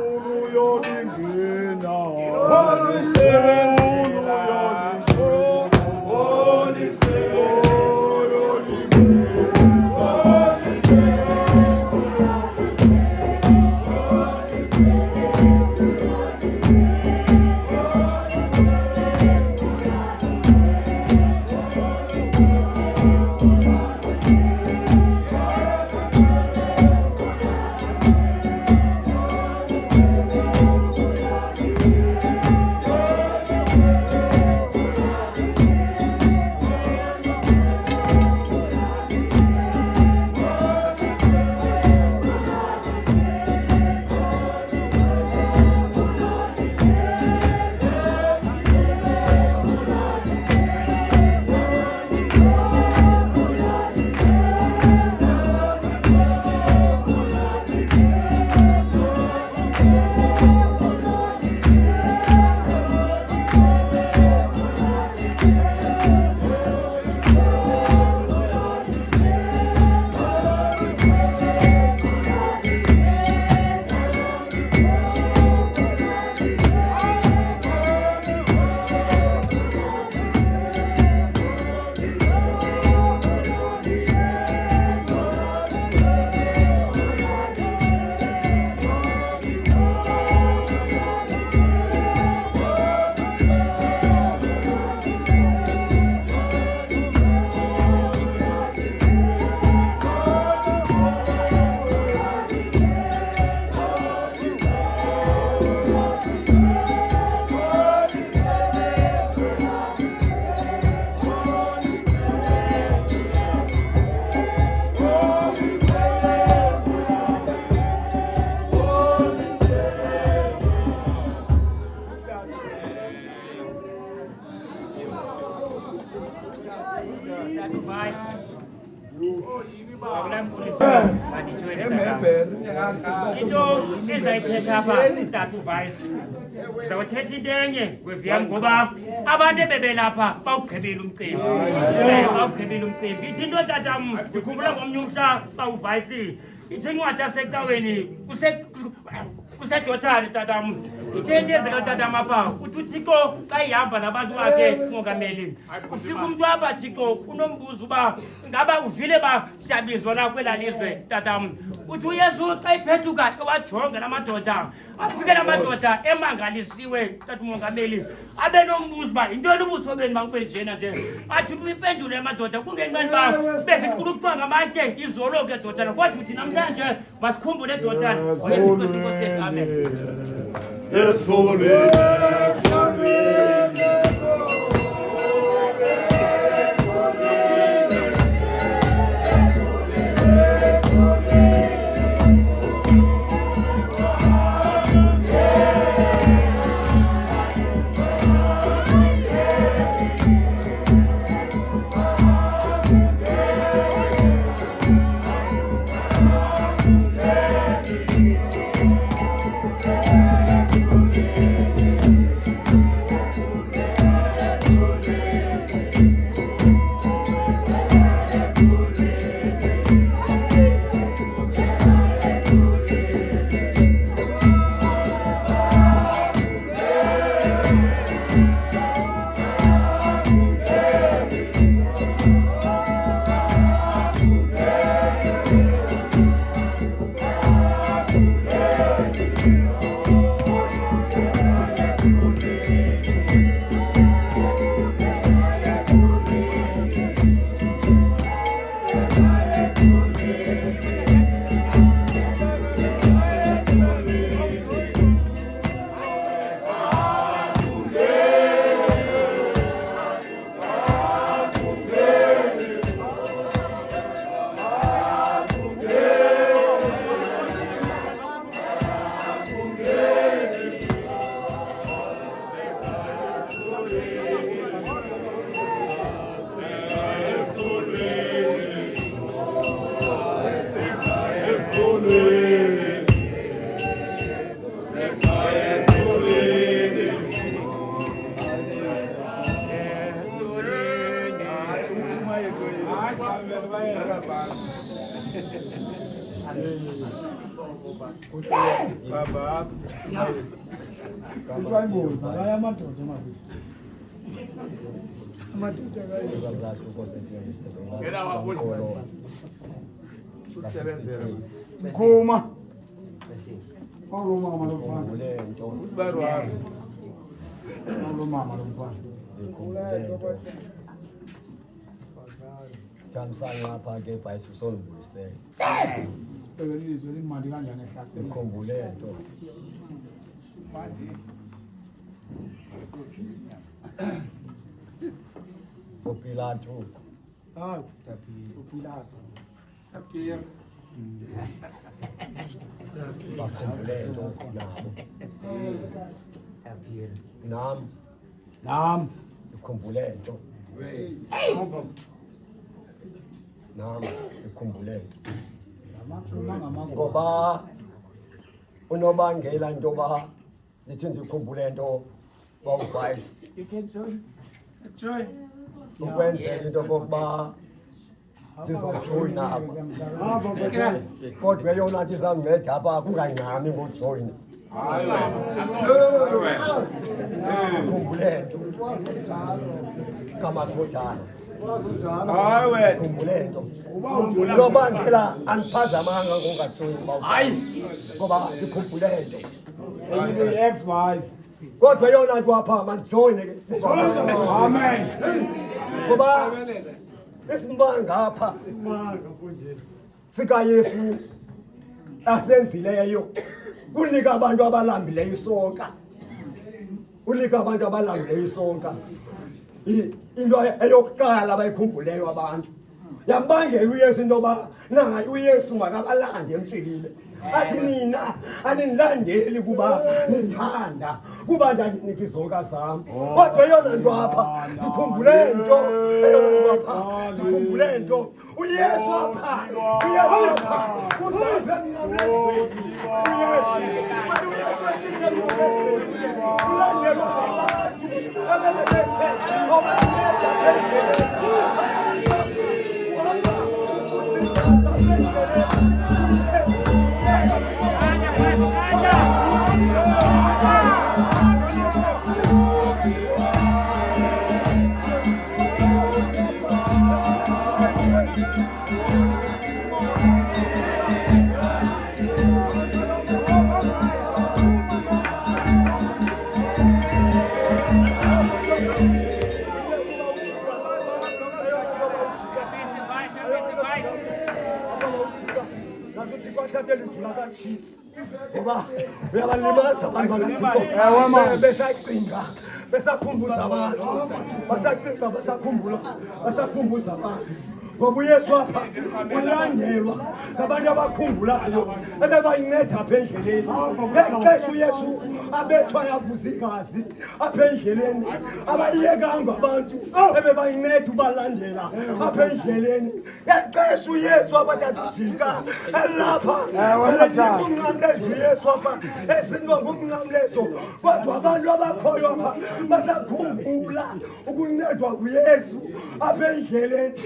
into ezayithetha apha utata uVice ndizawuthetha into enye kweviyam ngoba abantu ebebelapha bawugqibile umcimbi bawugqibile umcimbi ithi into tatam ndikhumbula ngomnye umhla uba uVice ithi incwadi yasecaweni kuseJothani tatam ithe into ezeka tatam apha uthi uThixo xa ihamba nabantu bakhe umongameli ufika umntu apha Thixo unombuzo uba ngaba uvile ba siyabizwa na kwela lizwe tatam uthi uYesu xa iphethuka ewajonga namadoda afike namadoda emangalisiwe tata umongameli abe nombuzo uba yintoni ubuso beni bakube njena nje athi impendulo yamadoda kungenxeni uba beziquluqwa ngamatye izolo ke dodana kodwa uthi namhlanje masikhumbule dodana Yesu Kristu Nkosi yethu amen Baba. Kuthiwa imbuzi akaya amadoda amabili. Amadoda Khuma. Awulomama lo mfana. Usibarwa. Awulomama lo mfana. Thamsana lapha ke bhayisi usonibuyisela. Belizwe limandi kanjani ehlasela. Ukhumbule nto. uPilato. Hayi, uPilato. Tapir. Bakhumbule nto nabo. Nam. Ukhumbule nto. Nam, ukhumbule nto. Ngoba unobangela into ba ndithi ndikhumbule nto bawubhayisi. Joy. Ukwenzela into okokuba ndizojoyina apha. Kodwa yona ndizawunceda apha kungangxami ngojoyina. Ukhumbule nto. Kamathothana. Hayi wena. Ukhumbule nto. Unobangela andiphazamanga ngokungajoyini bawubhayisi. Hayi. Ngoba ndikhumbule nto. Ex-vice. Kodwa yona nto apha mandijoyine ke. Amen. Ngoba isimanga apha sikaYesu asenzileyo unika abantu abalambileyo isonka. Unika abantu abalambileyo isonka. Into eyokuqala abayikhumbuleyo abantu. Yambangela uYesu into yoba naye uYesu makabalande emtshilile. Athi nina anindilandeli kuba nithanda kuba ndandinika izonka zam. Kodwa eyona nto apha ndikhumbule nto. Eyona nto apha ndikhumbule nto. uYesu apha. uYesu apha. Uzapha emnqamlezweni. uYesu esize emnqamlezweni. Ulandelwa ngabantu abebebethe obanceda ngoba uyabalimaza abantu bakaThixo besacinga besakhumbuza abantu basacinga basakhumbuza abantu ngoba uYesu apha ulandelwa ngabantu abakhumbulayo ebebayinceda apha endleleni. Ngexesha uYesu abethwa yavuza igazi apha endleleni abayiyekanga abantu ebebayinceda ubalandela apha endleleni. Ngexesha uYesu abathatha ujika elapha selejika umnqamlezo uYesu apha esindwa ngumnqamlezo. Kodwa abantu abakhoyo apha basakhumbula ukuncedwa nguYesu apha endleleni.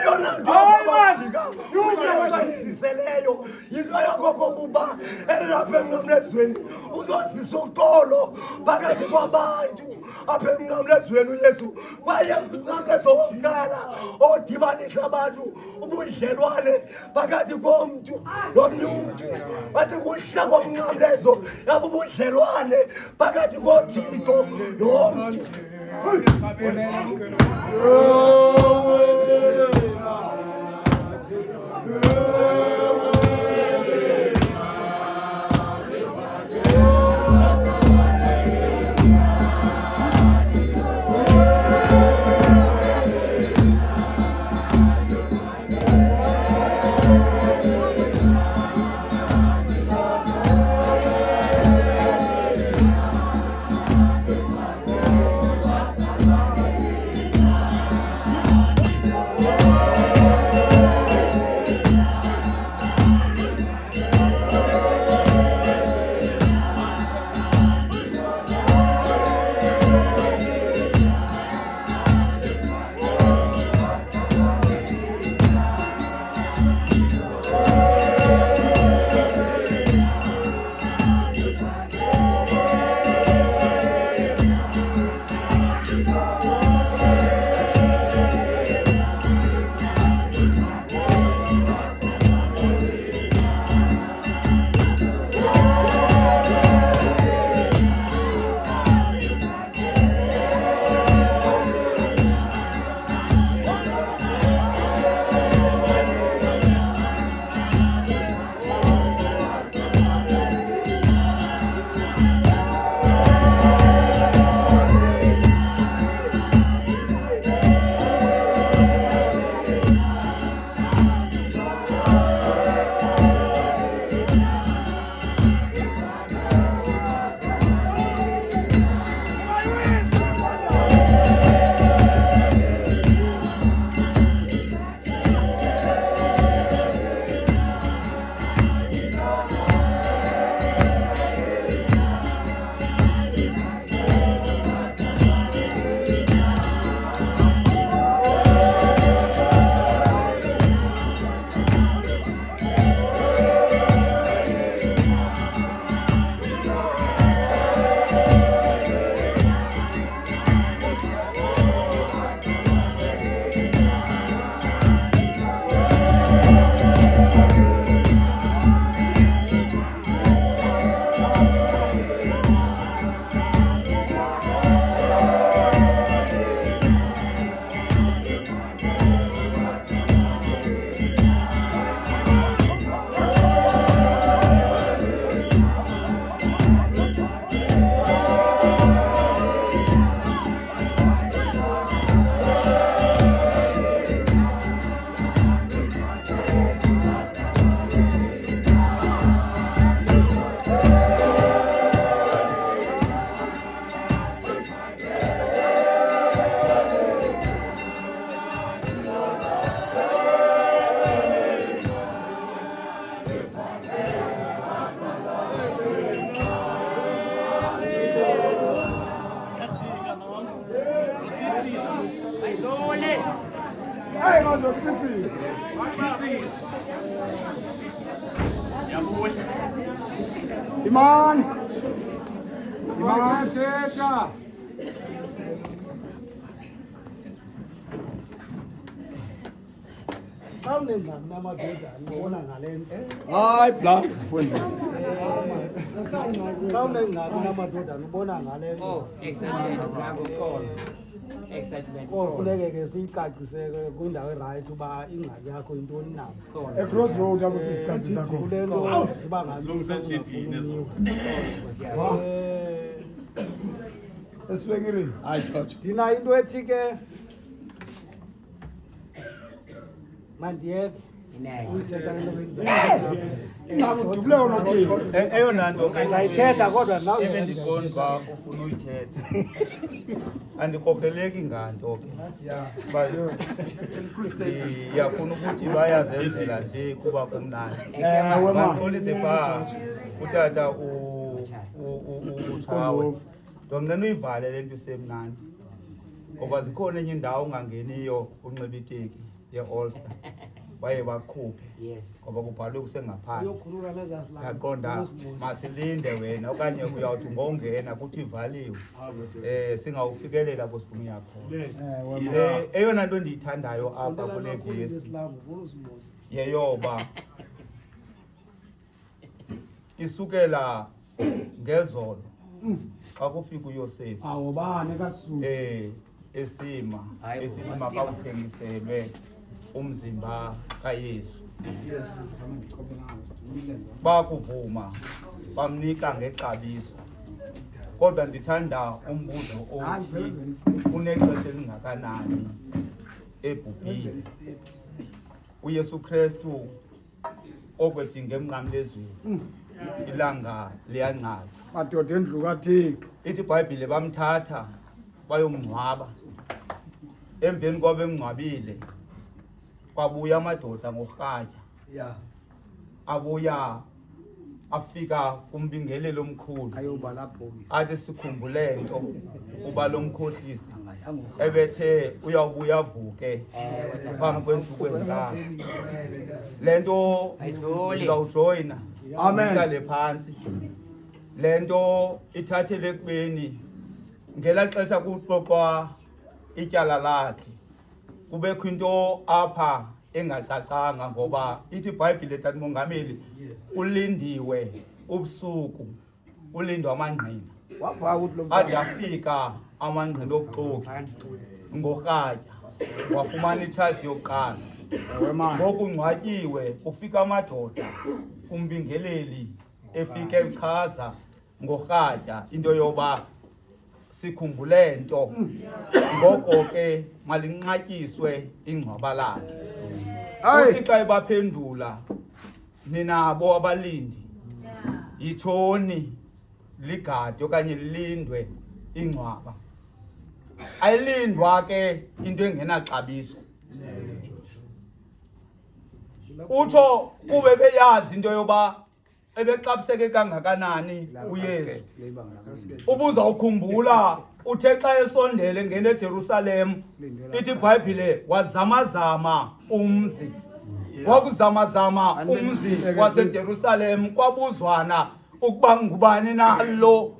Eyona nto abajika uYesu ayiziseleyo yinto yokokuba elapha emnqamlezweni uzozisa uxolo phakathi kwabantu apha emnqamlezweni. uYesu waye umnqamlezo wokuqala odibanisa abantu ubudlelwane phakathi komntu nomnye umntu. Wathi kuhla komnqamlezo yabo ubudlelwane phakathi koThixo nomntu. Hey, mazokhisi. Iman. Iman teta. Xa unenzani namadoda ubona ngale nto. Hayi black mfundi. Xa unengxaki namadoda ubona ngale nto. Kofuneke ke siyicacise kwindawo erayithi uba ingxaki yakho yintoni na. Across road apho sizicacisa Ithi kule nto ndiba ngasilungiseshithini esifekile. Hayi George. Thina into ethi ke mandiyeke uyithetha le nto Ingakudubule unothini. Eyona nto uzayithetha kodwa nawe ebendibona uba ufuna uyithetha. Andikopheleki nganto ke. Ndiyafuna ukuthi bayazenzela nje kuba kumnandi. Bandixolise phaa utata uThawe. Ndomncane uyivale le nto isemnandi. Ngoba zikhona enye indawo ungangeniyo unxiba iteki ye-Ulster. Baye bakhuphe ngoba kubhalwe kusengaphandle. Yaqonda masilinde wena okanye uyawuthi ngongena kuthi ivaliwe singawufikelela kwesivumo yakho. Eyona nto ndiyithandayo apha kule vesi yeyoba isukela ngezolo xa kufika uYosefu awubane kasuku esima kawuthengiselwe umzimba kaYesu. Bakuvuma bamnika ngexabiso. Kodwa ndithanda umbuzo othi unexesha elingakanani ebhubhini. uYesu Kristu okwedinga emnqamlezweni ilanga liyanqaba. madoda endlu kaThixo. Ithi iBhayibhile bamthatha bayomngcwaba. Emveni kwabo emngcwabile kwabuya amadoda ngorhatya. Abuya afika kumbingelelo omkhulu. Athi sikhumbule nto uba lo mkhohlisi ebethe uyawubuya avuke phambi kweentsuku ezintathu. Le nto izawujoyina ihlale phantsi. Le nto ithathele ekubeni ngela xesha kuxoxwa ityala lakhe kubekho into apha engacacanga ngoba ithi iBhayibhile tata mongameli ulindiwe ubusuku ulindwe amangqina ade afika amangqina obuxoki ngorhatya wafumana itshaji yokuqala. Ngoku ngcwatyiwe kufika amadoda kumbingeleli efike echaza ngorhatya into yoba sikhumbule nto ngoko ke malinqatyiswe ingcwaba lakhe. Uthi xa ebaphendula ninabo abalindi yithoni ligade okanye lilindwe ingcwaba. Ayilindwa ke into engenaxabiso. Utho kube beyazi into yoba ebexabiseke kangakanani uYesu. Ubuza ukhumbula uthe xa esondele ngene eJerusalem ithi iBhayibhile wazamazama umzi. Wakuzamazama umzi waseJerusalem kwabuzwana ukuba ngubani nalo.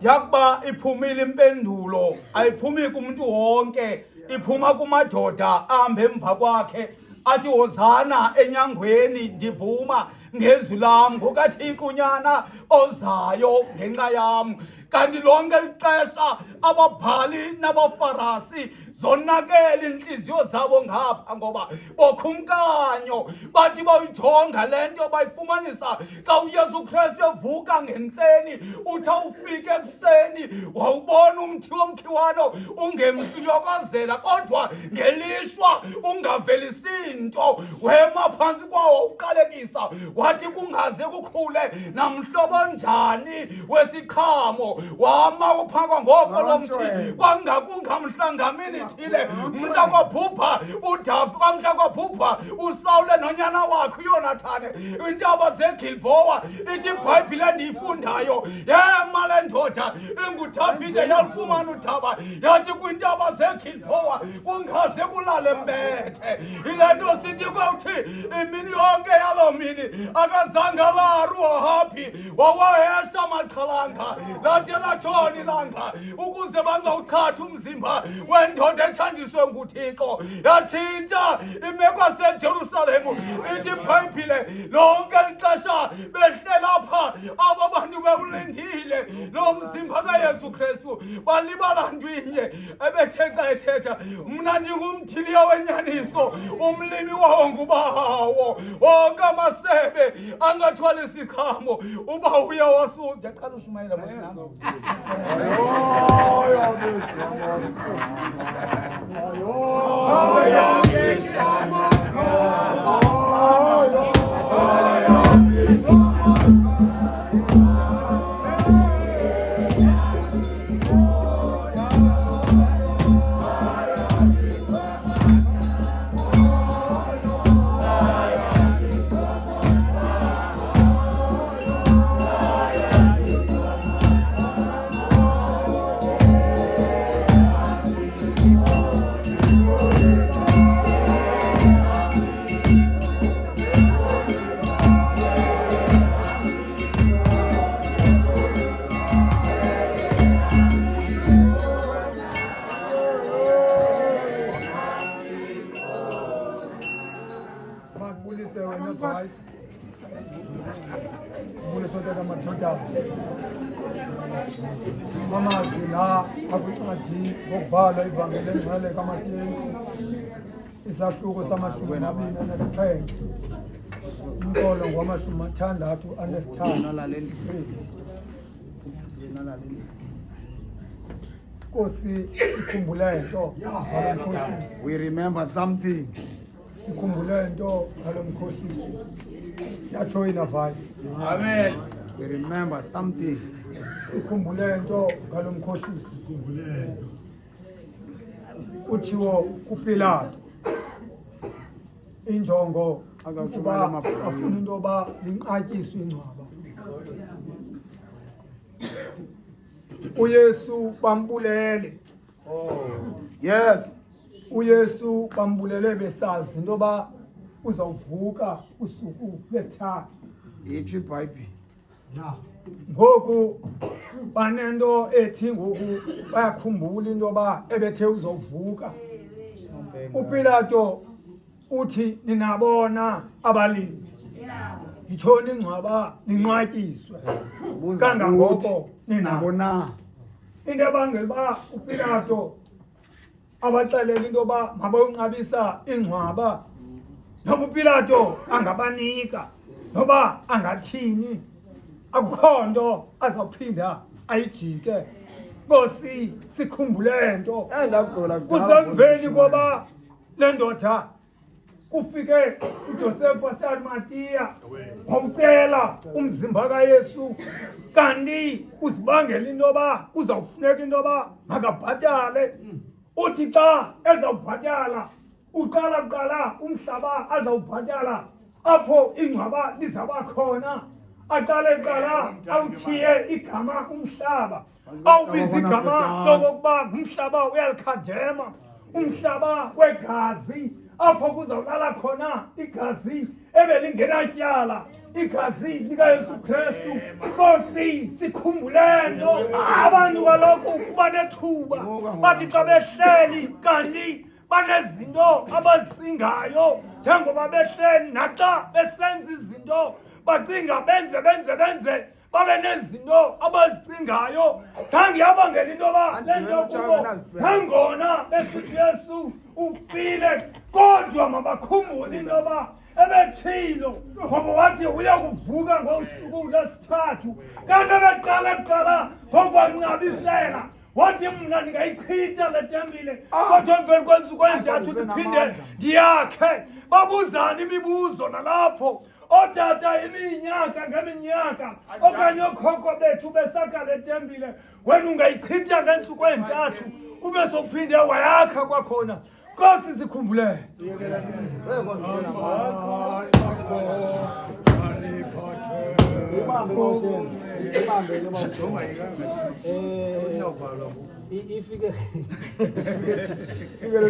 Yakuba iphumile impendulo ayiphumi kumuntu wonke iphuma kumadoda ahambe emva kwakhe athi hozana enyangweni ndivuma ngezwi lam ngokaThixo unyana ozayo ngenxa yam. Kanti lonke ixesha ababhali nabafarasi zonakela inhliziyo zabo ngapha ngoba bokhumkanyo bathi bayijonga le nto bayifumanisa xa uYesu Kristu evuka ngentseni uthi ufike ekuseni wawubona umthi womkhiwano ungemyokozela kodwa ngelishwa ungavelisi nto wema phantsi kwawo uqalekisa wathi kungaze kukhule namhlobo njani wesiqhamo wama uphakwa ngoko lo mthi kwangakungamhlangamini ithile mhla kwaphupha uDavi kamhla kwaphupha uSawule nonyana wakhe uYonathane intaba zeGilboa ithi iBhayibhile endiyifundayo yema le ndoda inguDavide yalifumana uDaba yathi kwintaba zeGilboa kungaze kulale mbethe ile nto sithi kwawuthi imini yonke yaloo mini akazange laru happy wawahesha maqhalanga lade latshona ilanga ukuze bangawuchathi umzimba wendoda ethandiswe nguThixo yatshintsha imeko yaseJerusalem ithi iBhayibhile lonke ixesha behlela apha aba bantu bewulindile lo mzimba kaYesu Kristu balibala ntwinye ebethe xa ethetha mna ndingumthiliya wenyaniso umlimi wawo ngubawo wonke amasebe angathwala isikhamo uba uya wasu ndiyaqala ushumayela amazwi la akwincwadi ngokubhala ivangeli engcwele kaMateyu isahluko sama27 umqolo ngowama-63 Nkosi sikhumbule into ngalo mkhosi We remember something. sikhumbule into ngalo mkhosi yatsho inavasi Amen. We remember something. sikhumbule into ngalo mkhosi utshiwo kuPilato injongo ukuba afuna into yoba linqatyiswe ingcwaba uYesu bambulele Yes. uYesu bambulele besazi into yoba uzawuvuka usuku lesithathu Itsho iBhayibhile. ngoku banento ethi ngoku bayakhumbula into yoba ebethe uzawuvuka uPilato uthi ninabona abalindi yithoni ingcwaba linqatyiswe kangangoko ninabona into ebangela uba uPilato abaxelela into yoba mabawunqabisa ingcwaba noba uPilato angabanika noba angathini akukho nto azawuphinda ayijike Nkosi sikhumbule nto kusemveni koba le ndoda kufike uJoseph waseArimatiya wawucela umzimba kaYesu kanti uzibangela into yoba kuzawufuneka into yoba makabhatale uthi xa ezawubhatala uqala kuqala umhlaba azawubhatala apho ingcwaba lizaba khona aqale kuqala awuthiye igama umhlaba awubiza igama lokokuba ngumhlaba uyalikhadema umhlaba wegazi apho kuzawulala khona igazi ebelingenatyala igazi likaYesu Kristu Nkosi sikhumbule nto abantu kaloku kuba nethuba bathi xa behleli kanti banezinto abazicingayo njengoba behleli naxa besenza izinto bacinga benze babe nezinto abazicingayo zange yabangela into yoba le nto kubo nangona besithi Yesu ufile kodwa mabakhumbule into yoba ebetshilo ngoba wathi uya kuvuka ngosuku lesithathu kanti ebeqala kuqala ngokwanqabisela wathi mna ndingayichitha le tembile kodwa emveni kweentsuku ezintathu ndiphinde ndiyakhe babuzana imibuzo nalapho otata iminyaka ngeminyaka okanye okhokho bethu besakha le tembile wena ungayichitha ngeentsuku ezintathu ube sokuphinde wayakha kwakhona Nkosi sikhumbule ifike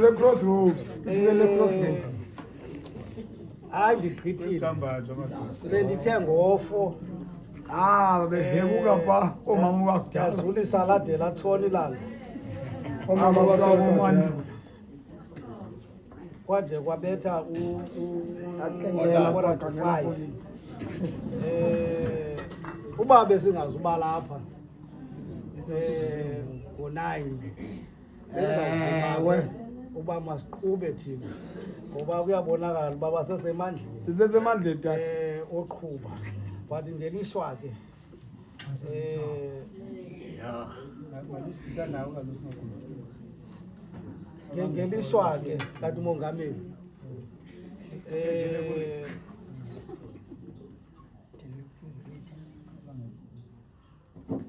le crossroads le crossroads hayi ndigqithile sebendithe ngofo behebuka pha omama wakudala yazulisa lade latshona ilanga omama wakho kwade kwabetha u-5 uba besingazuba lapha ngo-9 uba masiqhube thina ngoba kuyabonakala uba basesemandleni sisesemandleni tata oqhuba but ngelishwa ke ngelishwa ke kanti umongameli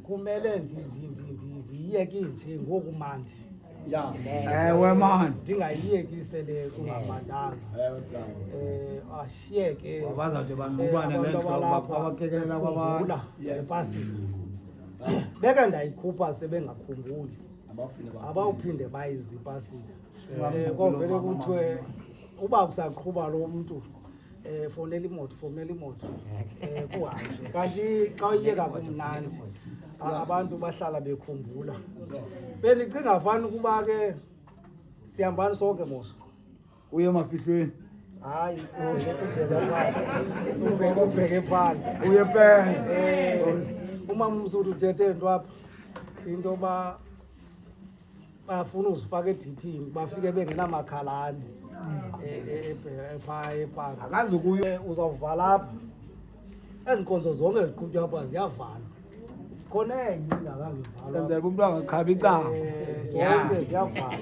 kumele ndiyiyeke nje ngokumandi ewe man ndingayiyekise le kungamandanga ashiyeke bazawuthi bangqubane nento abakekelela kwabala epasika beke ndayikhupha sebengakhumbuli abawuphinde bayizipasika kovele kuthiwe uba kusaqhuba lo muntu fonela imoto kuhambe kanti xa uyiyeka kumnandi abantu bahlala bekhumbula bendicinga fana ukuba ke sihambani sonke moso uye emafihlweni hayi ubheke phandle uye phandle uma umsuthu uthethe nto apha into bafuna uzifaka ediphini bafike bengenamakhalane epaka akazukuyo uzawuvala apha ezinkonzo zonke ziqhutywa apha ziyavala khona enye ingakangivala senzela umuntu angakhabi icala zonke ziyavala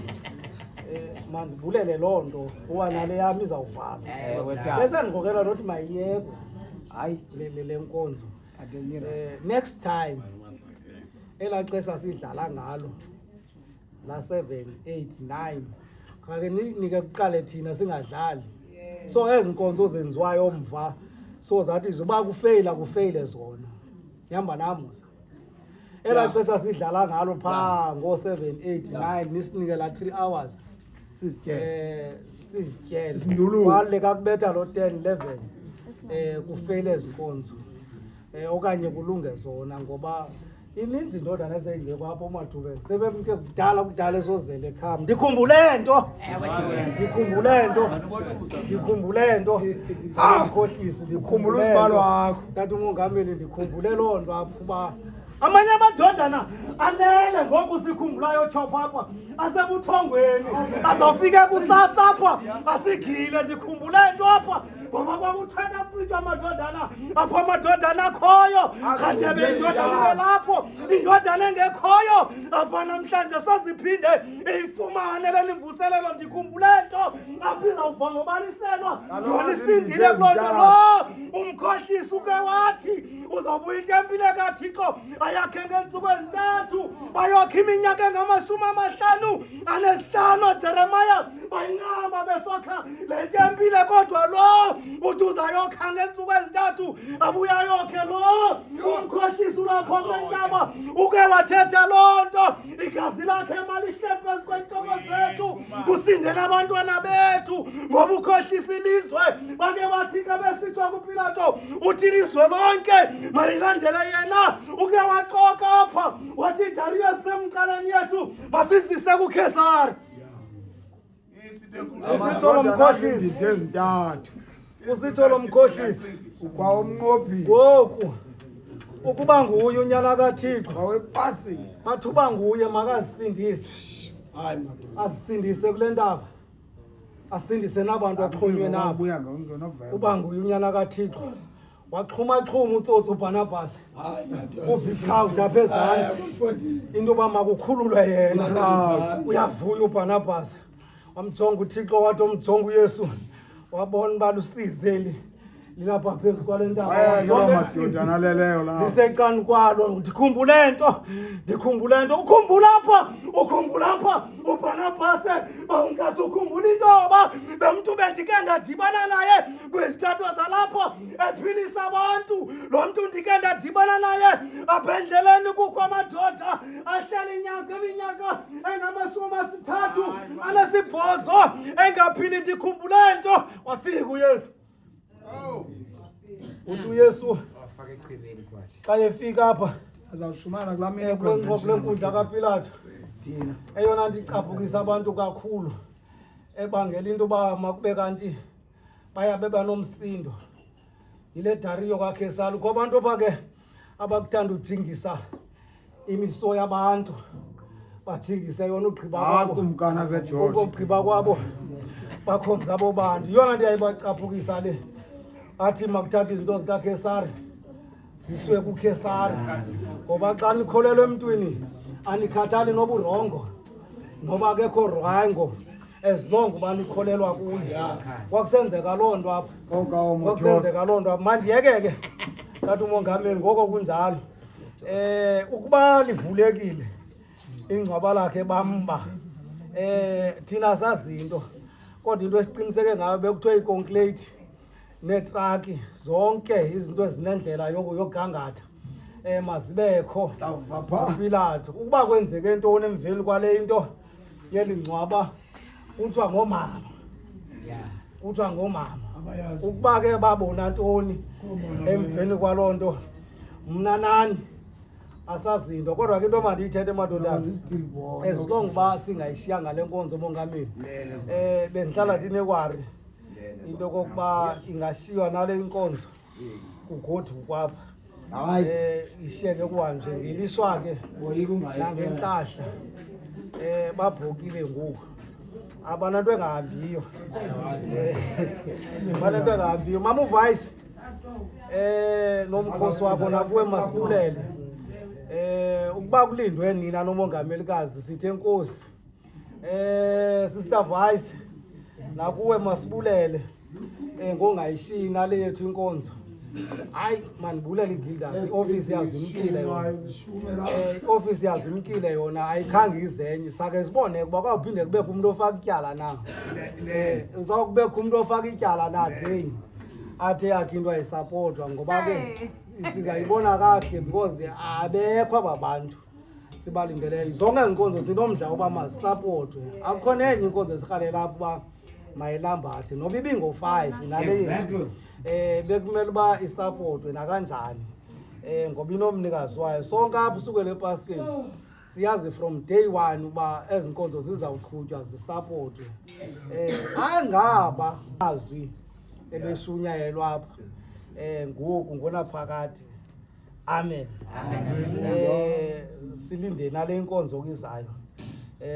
mandivulele loo nto kuba nale yam izawuvala bese ndingokela nothi mayiyekwe hayi le nkonzo next time elaa xesha sidlala ngalo la 7 8 9 kake nike kuqale thina singadlali so ezi nkonzo zenziwayo omva so zathi zoba kufeyile zona ihamba nami elaa xesha sidlala ngalo phaa ngo-7 8 9 nisinike la 3 hours sizityele wale kakubetha lo 10 11 kufeyile ezi nkonzo okanye kulunge zona ngoba ininzi indodana eseyingekho apho omathubeni sebemke kudala esozele ekhaya ndikhumbule nto mkhohlisi ndikhumbula usibalo wakho tata umongameli ndikhumbule loo nto apho kuba amanye amadodana alele ngoku sikhumbulayo tshopo apha asebuthongweni azawufika kusasa apha asigile ndikhumbule nto apha ngoba kwakuthwena pritwa amadodana apho amadodana akhoyo khathebe indodana lapho indodana engekhoyo apha namhlanje soziphinde ifumane lelivuselelo ndikhumbule nto apha izawuva ngobaliselwa nolisindile kuloo nto lo umkhohlisi uke wathi uzawubuya itempile kathixo ayakhe ngeentsuku ezintathu bayokha iminyaka engama-55 Jeremaya bayincama besokha le ntempile kodwa lo uthi uzayokha ngeentsuku ezintathu abuya yokhe lo umkhohlisi ulapho kwenyama uke wathetha loo nto igazi lakhe malihle phezu kweentloko zethu kusindele abantwana bethu ngoba ukhohlisa ilizwe bake bathi ke besitsho kuPilato uthi ilizwe lonke malilandele yena uke waxoka apha wathi Darius semqaleni yethu basizise kuKesari usitsho lo mkhohlisi kwawomnqophi ngoku ukuba nguye unyana kaThixo wawepasi bathuba nguye makazisindise asisindise kule ndaba asindise nabantu axhonywe nabo uba nguye unyana kaThixo waxhumaxhuma utsotsi uBarnabas uVictor apha ezantsi into yoba makukhululwe yena uyavuya uBarnabas wamjonga uThixo wathi omjonga uYesu wabona uba lusizeli lilapha phezu kwale ntaba lisecani kwalo ndikhumbule nto ukhumbula apha ukhumbula apha uBarnabas ungathi ukhumbula intoba bemntu bendike ndadibana naye kwizithathu zalapho ephilisa abantu lo mntu ndike ndadibana naye apha endleleni kukho amadoda ahlala iminyaka engama-38 engaphili ndikhumbule nto wafika uyesu uthi uyesu xa efika apha azawushumana kulaa mini kule nkundla kaPilato eyona nto icaphukisa abantu kakhulu ebangela into uba makube kanti baya beba nomsindo yile Dariyo kaKhesari kho abantu apha ke abakuthanda ujingisa imiso yabantu bajingise yona ugqiba kwabo kumkana zeJoji ugqiba kwabo bakhonza abo bantu yona nto yayibacaphukisa le athi makuthatha izinto zikaKhesari ziswe kuKhesari ngoba xa nikholelwe emntwini anikhathali noburongo noba akekho rwango as long uba nikholelwa kuye kwakusenzeka loo nto apha kwakusenzeka loo nto apha mandiyeke ke tata umongameli ngoko kunjalo ukuba livulekile ingcwaba lakhe bamba thina sazinto kodwa into esiqiniseke ngayo bekuthiwe iconklate netraki zonke izinto ezinendlela yokugangatha mazibekho Pilato ukuba kwenzeke ntoni emveni kwale into yelingcwaba kuthiwa ngomama kuthiwa ngomama ukuba ke babona ntoni emveni kwaloo nto mna nani asazinto kodwa ke into mandiyithethe madodazi as long uba singayishiyanga le nkonzo mongameli bendihlala ndinekwari into kokuba ingashiywa nale inkonzo kugoduka apha ishiyeke kuhanjwe ngelishwa ke nangentlahla babhokile ngoku abananto engahambiyo bananto engahambiyo mama uvice nomkhosi wakho nakuwe masibulele ukuba kulindwe nina nomongamelikazi sithe enkosi sister vice nakuwe masibulele ngongayishiyi nale yethu inkonzo hayi mandibulela iGildas ioffice yazo imkile yona ioffice yazo imkile yona ayikhange izenye sake sibone ukuba kwawuphinde kubekho umuntu ofaka ityala na uzawukubekho umuntu ofaka ityala na again athe yakhe into ayisapotwa ngoba ke sizayibona kahle because abekho aba bantu sibalindeleyo zonke izinkonzo sinomdla uba masisapotwe akukho nenye inkonzo esirhalela apho uba mayilambathe noba ibingo-5 nale yethu bekumele uba isapotwe nakanjani ngoba inomnikazi wayo sonke apho usukele epaskeni siyazi from day 1 uba ezi nkonzo zizawuqhutywa zisapotwe angaba azwi ebeshunyayelwa apha ngoku ngonaphakade amen silinde nale inkonzo kizayo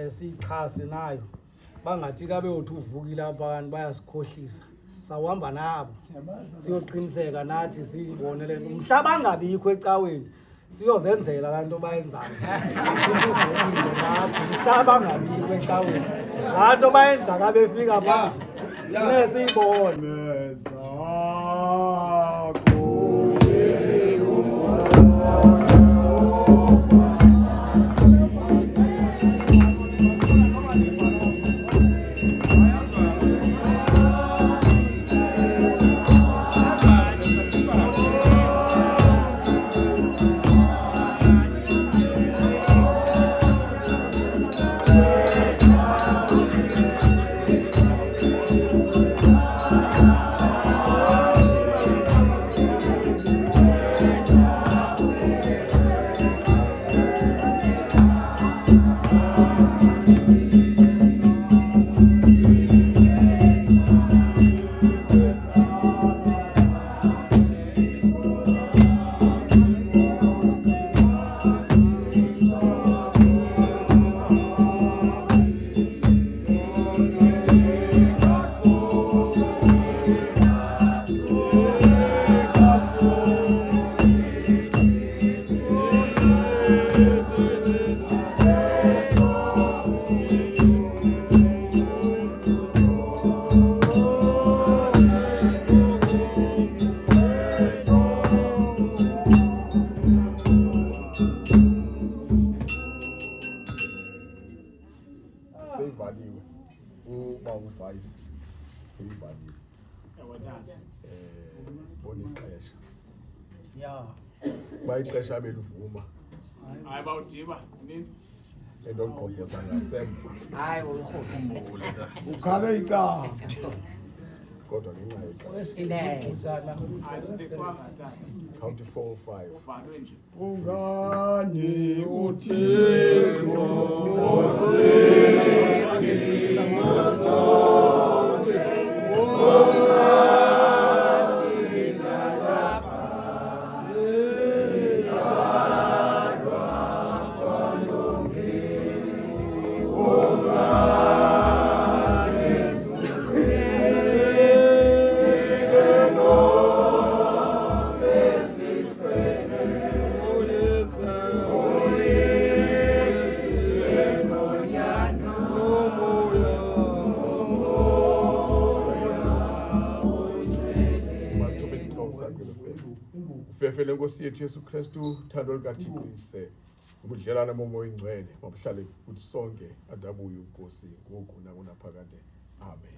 siyichase nayo bangathi kabe uthi uvukile abantu bayasikhohlisa sawuhamba nabo siyoqiniseka nathi siyibone le nto mhlaba angabikho ecaweni siyozenzela laa nto bayenzayo nathi mhlaba angabikho ecaweni laa nto bayenza kabefika phaa funeke siyibone seyivaliwe uba uvice seyivaliwe bona ixesha ya ba ixesha belivuma hayi bawudiba ninzi endogqobhoza ngasemva hayi ukhumbule ukhabe icala kodwa ngenxa wesitile count 4 5 uvalwe nje ungani uthixo ufefele Nkosi yethu Yesu Kristu thando likaThixo ise ubudlelana momoya ingcwele mabuhlale kuthi sonke adabuye uNkosi ngoku nakunaphakade amen